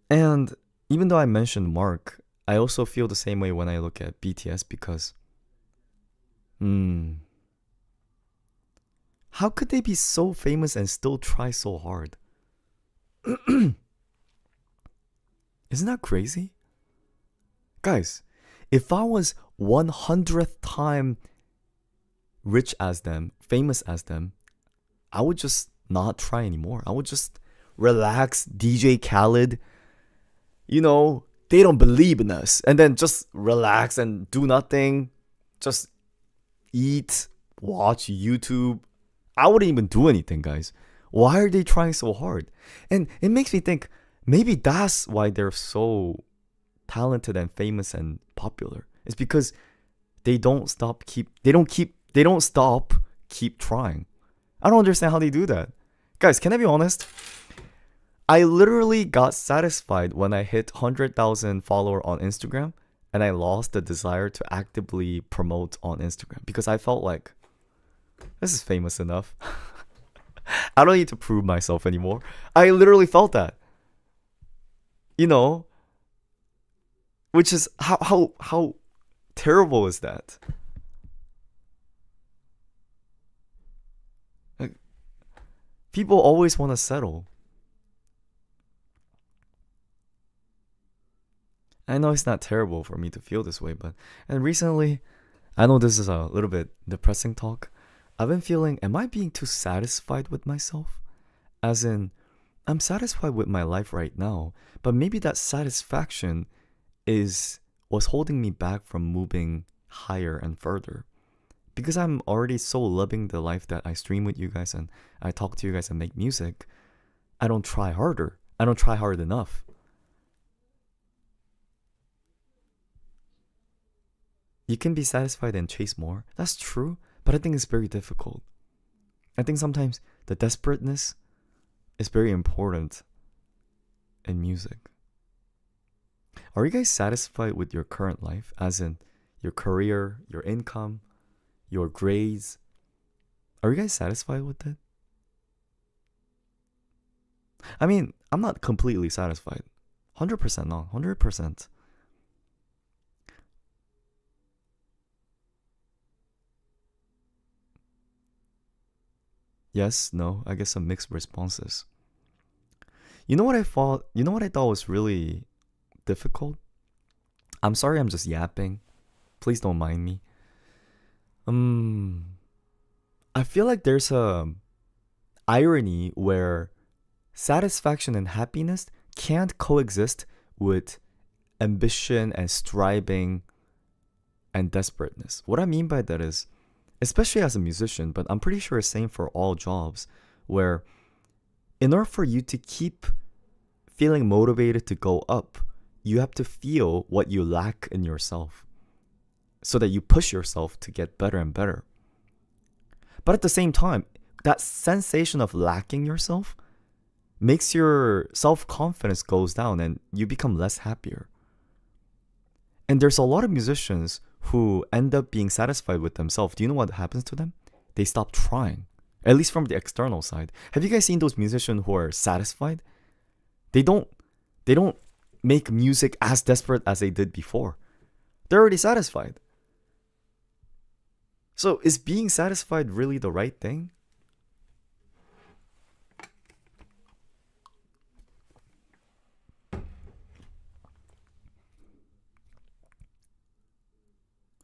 And even though I mentioned Mark, I also feel the same way when I look at BTS because, how could they be so famous and still try so hard? Isn't that crazy? Guys, if I was 100th time rich as them, famous as them, I would just not try anymore. I would just relax, DJ Khaled. They don't believe in us. And then just relax and do nothing. Just eat, watch YouTube. I wouldn't even do anything, guys. Why are they trying so hard? And it makes me think, maybe that's why they're so talented and famous and popular. It's because they don't stop keep trying. I don't understand how they do that. Guys, can I be honest? I literally got satisfied when I hit 100,000 follower on Instagram and I lost the desire to actively promote on Instagram because I felt like this is famous enough. I don't need to prove myself anymore. I literally felt that. Which is how terrible is that? Like, people always want to settle. I know it's not terrible for me to feel this way, and recently, I know this is a little bit depressing talk. I've been feeling, am I being too satisfied with myself? As in, I'm satisfied with my life right now, but maybe that satisfaction was holding me back from moving higher and further. Because I'm already so loving the life that I stream with you guys and I talk to you guys and make music, I don't try harder. I don't try hard enough. You can be satisfied and chase more. That's true, but I think it's very difficult. I think sometimes the desperateness is very important in music. Are you guys satisfied with your current life, as in your career, your income, your grades? Are you guys satisfied with it? I mean, I'm not completely satisfied. 100% not. 100%. Yes, no, I guess some mixed responses. You know what I thought was really difficult? I'm sorry I'm just yapping. Please don't mind me. Um I feel like there's a irony where satisfaction and happiness can't coexist with ambition and striving and desperateness. What I mean by that is, especially as a musician, but I'm pretty sure it's same for all jobs, where in order for you to keep feeling motivated to go up, you have to feel what you lack in yourself so that you push yourself to get better and better. But at the same time, that sensation of lacking yourself makes your self-confidence goes down and you become less happier. And there's a lot of musicians who end up being satisfied with themselves. Do you know what happens to them? They stop trying. At least from the external side. Have you guys seen those musicians who are satisfied? They don't make music as desperate as they did before. They're already satisfied. So is being satisfied really the right thing?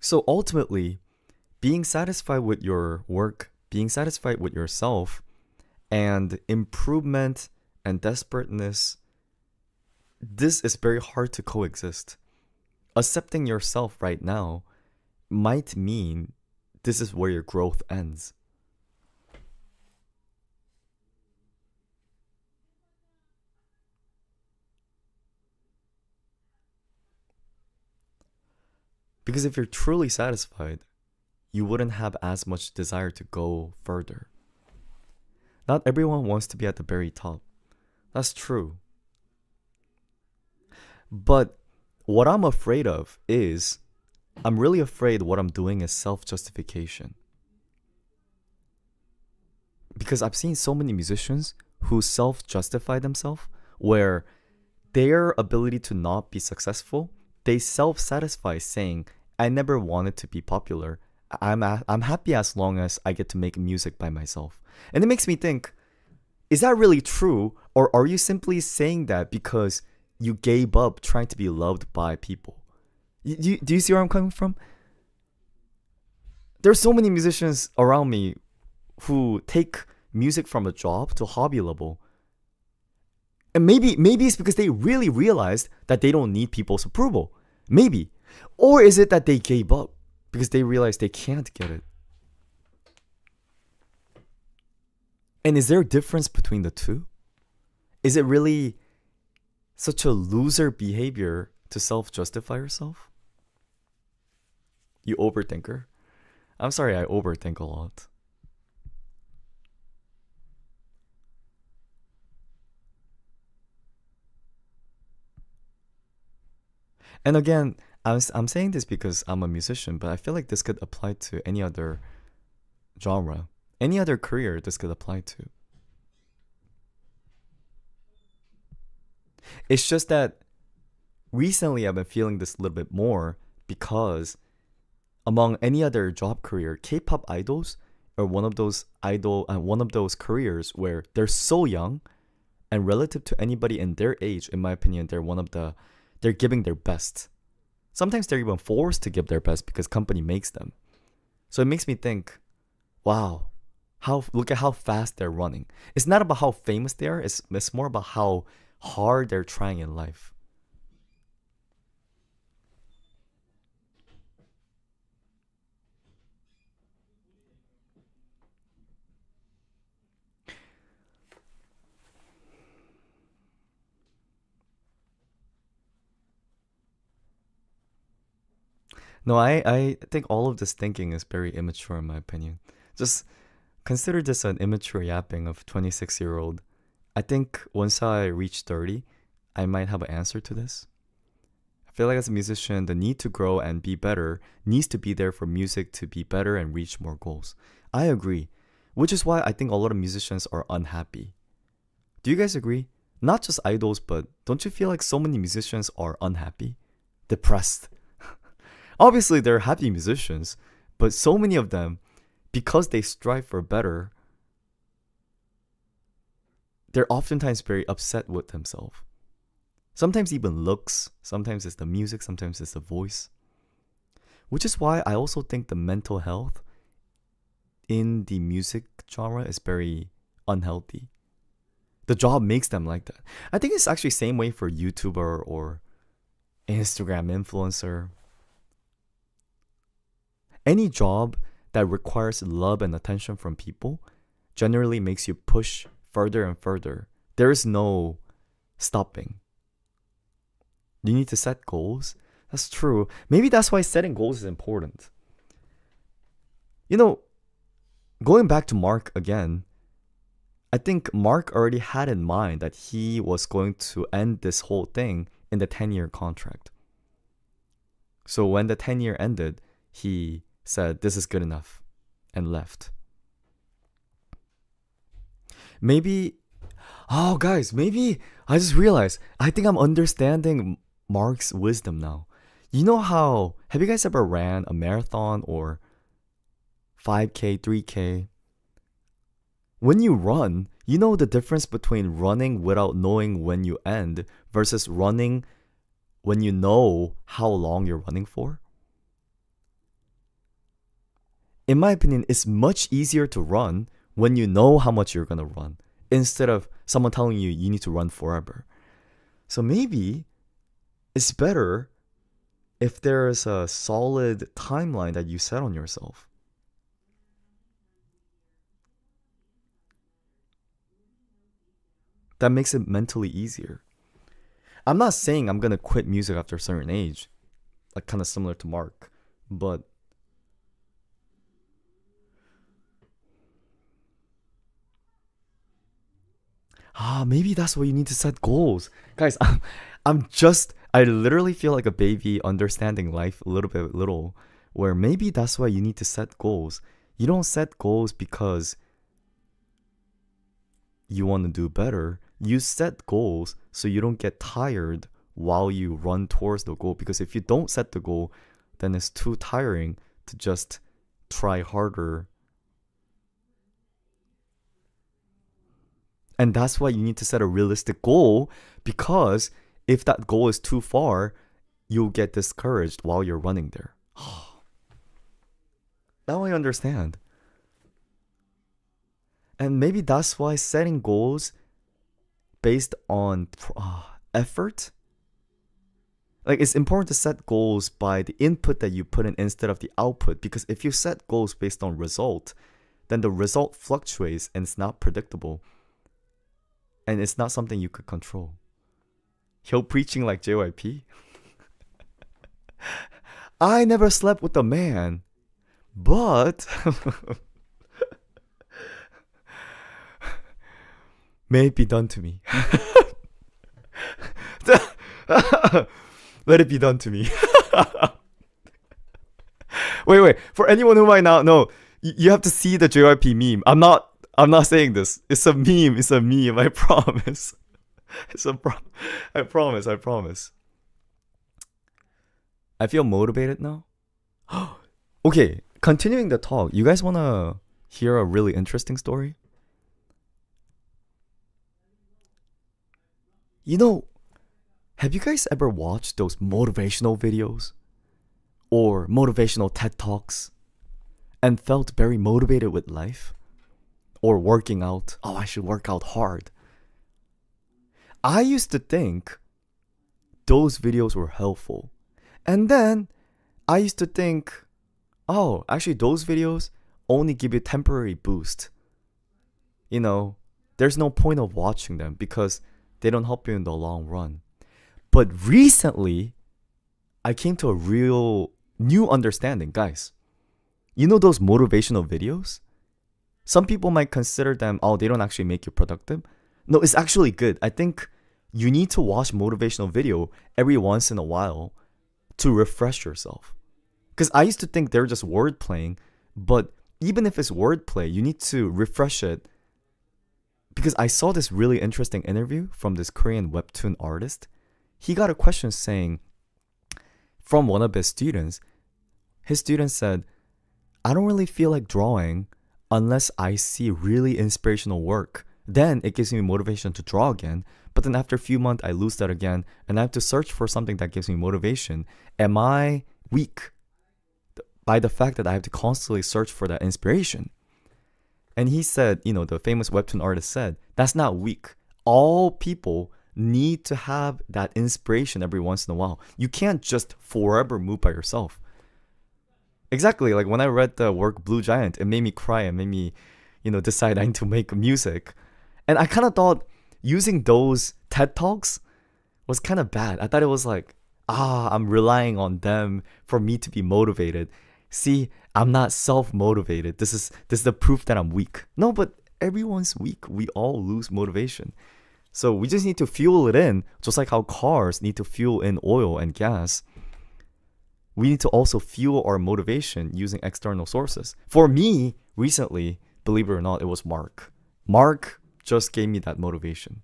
So ultimately, being satisfied with your work, being satisfied with yourself, and improvement and desperateness, this is very hard to coexist. Accepting yourself right now might mean this is where your growth ends. Because if you're truly satisfied, you wouldn't have as much desire to go further. Not everyone wants to be at the very top. That's true. But what I'm afraid of is, I'm really afraid what I'm doing is self-justification. Because I've seen so many musicians who self-justify themselves, where their ability to not be successful, they self-satisfy saying, I never wanted to be popular. I'm happy as long as I get to make music by myself. And it makes me think, is that really true? Or are you simply saying that because you gave up trying to be loved by people? Do you see where I'm coming from? There's so many musicians around me who take music from a job to hobby level. And maybe it's because they really realized that they don't need people's approval. Maybe. Or is it that they gave up because they realized they can't get it? And is there a difference between the two? Is it really such a loser behavior to self-justify yourself? You overthinker? I'm sorry, I overthink a lot. And again, I'm saying this because I'm a musician, but I feel like this could apply to any other genre, any other career this could apply to. It's just that recently I've been feeling this a little bit more because among any other job career, K-pop idols are one of those careers where they're so young, and relative to anybody in their age, in my opinion, they're giving their best. Sometimes they're even forced to give their best because company makes them. So it makes me think, wow, look at how fast they're running. It's not about how famous they are, it's more about how hard they're trying in life. No, I think all of this thinking is very immature in my opinion. Just consider this an immature yapping of 26-year-old. I think once I reach 30, I might have an answer to this. I feel like as a musician, the need to grow and be better needs to be there for music to be better and reach more goals. I agree, which is why I think a lot of musicians are unhappy. Do you guys agree? Not just idols, but don't you feel like so many musicians are unhappy? Depressed? Obviously, they're happy musicians, but so many of them, because they strive for better, they're oftentimes very upset with themselves. Sometimes even looks, sometimes it's the music, sometimes it's the voice. Which is why I also think the mental health in the music genre is very unhealthy. The job makes them like that. I think it's actually same way for YouTuber or Instagram influencer. Any job that requires love and attention from people generally makes you push further and further. There is no stopping. You need to set goals. That's true. Maybe that's why setting goals is important. You know, going back to Mark again, I think Mark already had in mind that he was going to end this whole thing in the 10-year contract. So when the 10-year ended, he said, this is good enough, and left. Maybe, oh guys, maybe I just realized, I think I'm understanding Mark's wisdom now. You know how, have you guys ever ran a marathon or 5K, 3K? When you run, you know the difference between running without knowing when you end versus running when you know how long you're running for? In my opinion, it's much easier to run when you know how much you're going to run instead of someone telling you you need to run forever. So maybe it's better if there is a solid timeline that you set on yourself. That makes it mentally easier. I'm not saying I'm going to quit music after a certain age, like kind of similar to Mark, but maybe that's why you need to set goals. Guys, I literally feel like a baby understanding life a little bit little, where maybe that's why you need to set goals. You don't set goals because you want to do better. You set goals so you don't get tired while you run towards the goal. Because if you don't set the goal, then it's too tiring to just try harder. And that's why you need to set a realistic goal, because if that goal is too far, you'll get discouraged while you're running there. Now I understand. And maybe that's why setting goals based on effort, like it's important to set goals by the input that you put in instead of the output. Because if you set goals based on result, then the result fluctuates and it's not predictable. And it's not something you could control. Yo, preaching like JYP. I never slept with a man, but may it be done to me. Let it be done to me. Wait. For anyone who might not know, you have to see the JYP meme. I'm not saying this. It's a meme. It's a meme. I promise. I promise. I feel motivated now. Okay, continuing the talk. You guys want to hear a really interesting story? You know, have you guys ever watched those motivational videos or motivational TED Talks and felt very motivated with life? Or working out. Oh, I should work out hard. I used to think those videos were helpful. And then I used to think, oh, actually those videos only give you a temporary boost. You know, there's no point of watching them because they don't help you in the long run. But recently, I came to a real new understanding, guys. You know those motivational videos? Some people might consider them, oh, they don't actually make you productive. No, it's actually good. I think you need to watch motivational video every once in a while to refresh yourself. Because I used to think they're just word playing, but even if it's wordplay, you need to refresh it. Because I saw this really interesting interview from this Korean webtoon artist. He got a question saying, from one of his students said, I don't really feel like drawing unless I see really inspirational work. Then it gives me motivation to draw again. But then after a few months, I lose that again. And I have to search for something that gives me motivation. Am I weak by the fact that I have to constantly search for that inspiration? And he said, the famous webtoon artist said, that's not weak. All people need to have that inspiration every once in a while. You can't just forever move by yourself. Exactly, like when I read the work Blue Giant, it made me cry and made me, decide I need to make music. And I kind of thought using those TED Talks was kind of bad. I thought it was like, I'm relying on them for me to be motivated. See, I'm not self-motivated. This is the proof that I'm weak. No, but everyone's weak. We all lose motivation. So we just need to fuel it in, just like how cars need to fuel in oil and gas. We need to also fuel our motivation using external sources. For me, recently, believe it or not, it was Mark. Mark just gave me that motivation.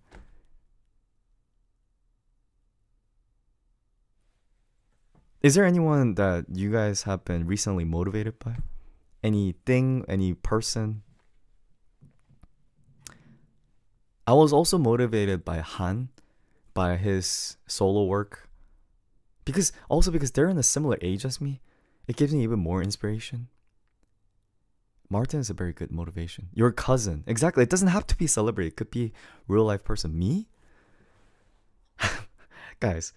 Is there anyone that you guys have been recently motivated by? Anything, any person? I was also motivated by Han, by his solo work. Because they're in a similar age as me, it gives me even more inspiration. Martin is a very good motivation. Your cousin. Exactly. It doesn't have to be a celebrity. It could be a real life person. Me? Guys,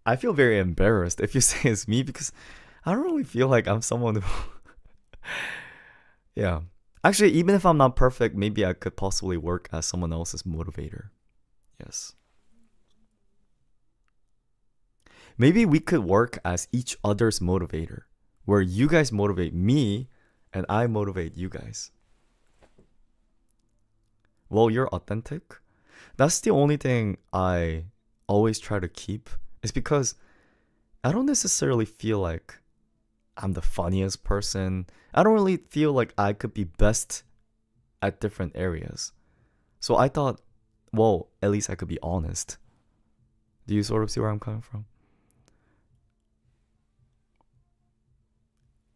I feel very embarrassed if you say it's me because I don't really feel like I'm someone who... Yeah. Actually, even if I'm not perfect, maybe I could possibly work as someone else's motivator. Yes. Maybe we could work as each other's motivator, where you guys motivate me and I motivate you guys. Well, you're authentic. That's the only thing I always try to keep. It's because I don't necessarily feel like I'm the funniest person. I don't really feel like I could be best at different areas. So I thought, well, at least I could be honest. Do you sort of see where I'm coming from?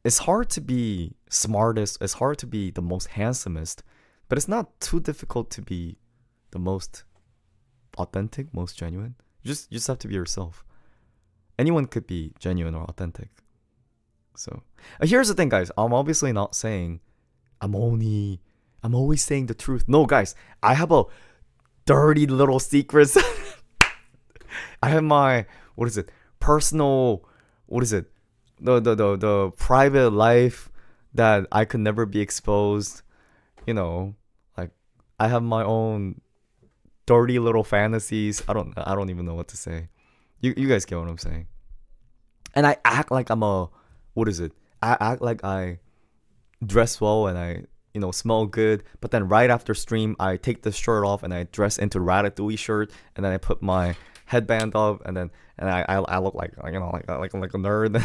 It's hard to be smartest. It's hard to be the most handsomest. But it's not too difficult to be the most authentic, most genuine. You just have to be yourself. Anyone could be genuine or authentic. So here's the thing, guys. I'm obviously not saying I'm always saying the truth. No, guys, I have a dirty little secrets. I have my personal the private life that I could never be exposed. Like I have my own dirty little fantasies. I don't even know what to say. You guys get what I'm saying. And I act like I'm I act like I dress well and I smell good, but then right after stream I take the shirt off and I dress into Ratatouille shirt and then I put my headband up and I look like like a nerd.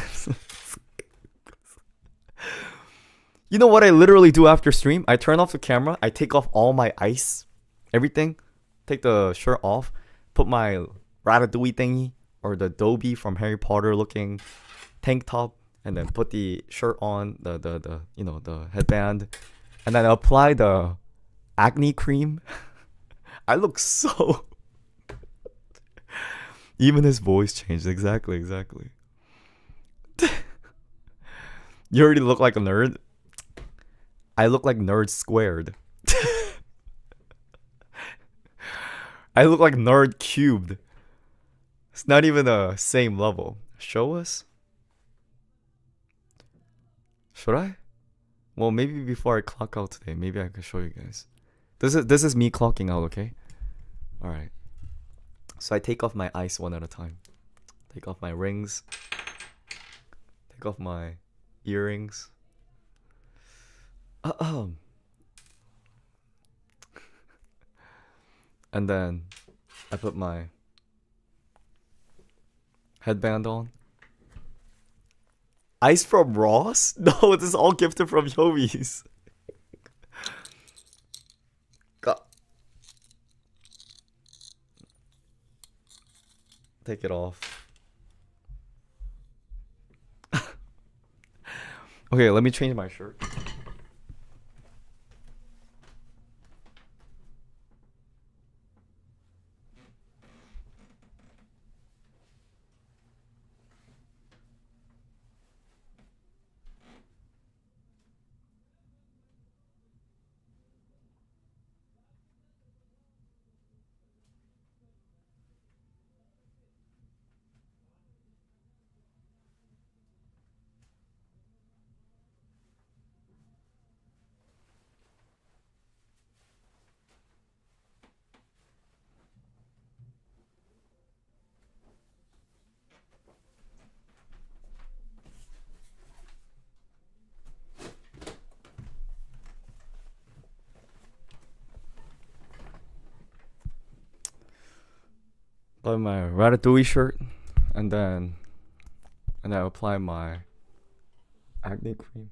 You know what I literally do after stream? I turn off the camera, I take off all my ice, everything, take the shirt off, put my Ratatouille thingy or the Dobby from Harry Potter looking tank top, and then put the shirt on, the headband, and then apply the acne cream. I look so... Even his voice changed. Exactly. You already look like a nerd. I look like nerd squared. I look like nerd cubed. It's not even the same level. Show us? Should I? Well, maybe before I clock out today, maybe I could show you guys. This is me clocking out, okay? Alright. So I take off my ice one at a time. Take off my rings. Take off my earrings. And then I put my headband on. Ice from Ross? No, this is all gifted from Yomi's. Take it off. Okay, let me change my shirt. Apply my Ratatouille shirt, and then I apply my acne cream.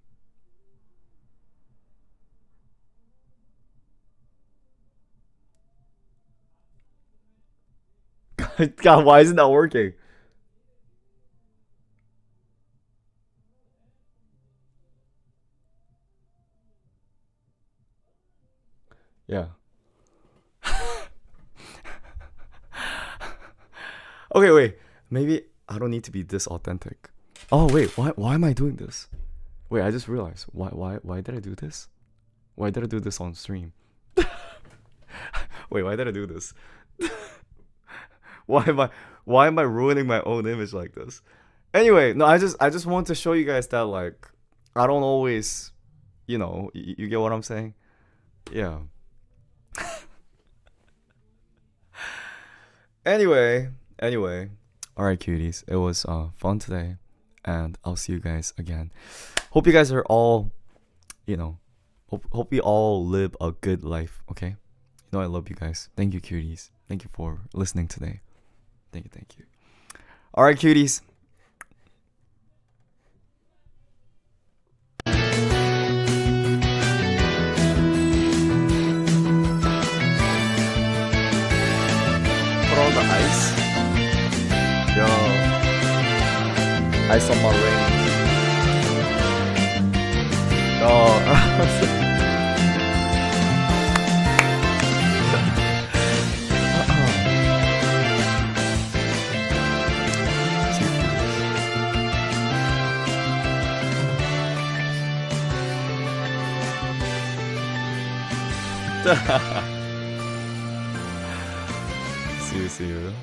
God, why is it not working? Yeah. Okay, wait. Maybe I don't need to be this authentic. Oh wait, why am I doing this? Wait, I just realized. Why did I do this? Why did I do this on stream? Wait, why did I do this? Why am I ruining my own image like this? Anyway, no, I just want to show you guys that like I don't always, you get what I'm saying? Yeah. Anyway, all right, cuties. It was fun today, and I'll see you guys again. Hope you guys are all, hope we all live a good life. Okay, I love you guys. Thank you, cuties. Thank you for listening today. Thank you. All right, cuties. Put on the ice. Yo, ice on my ring. Oh. See you.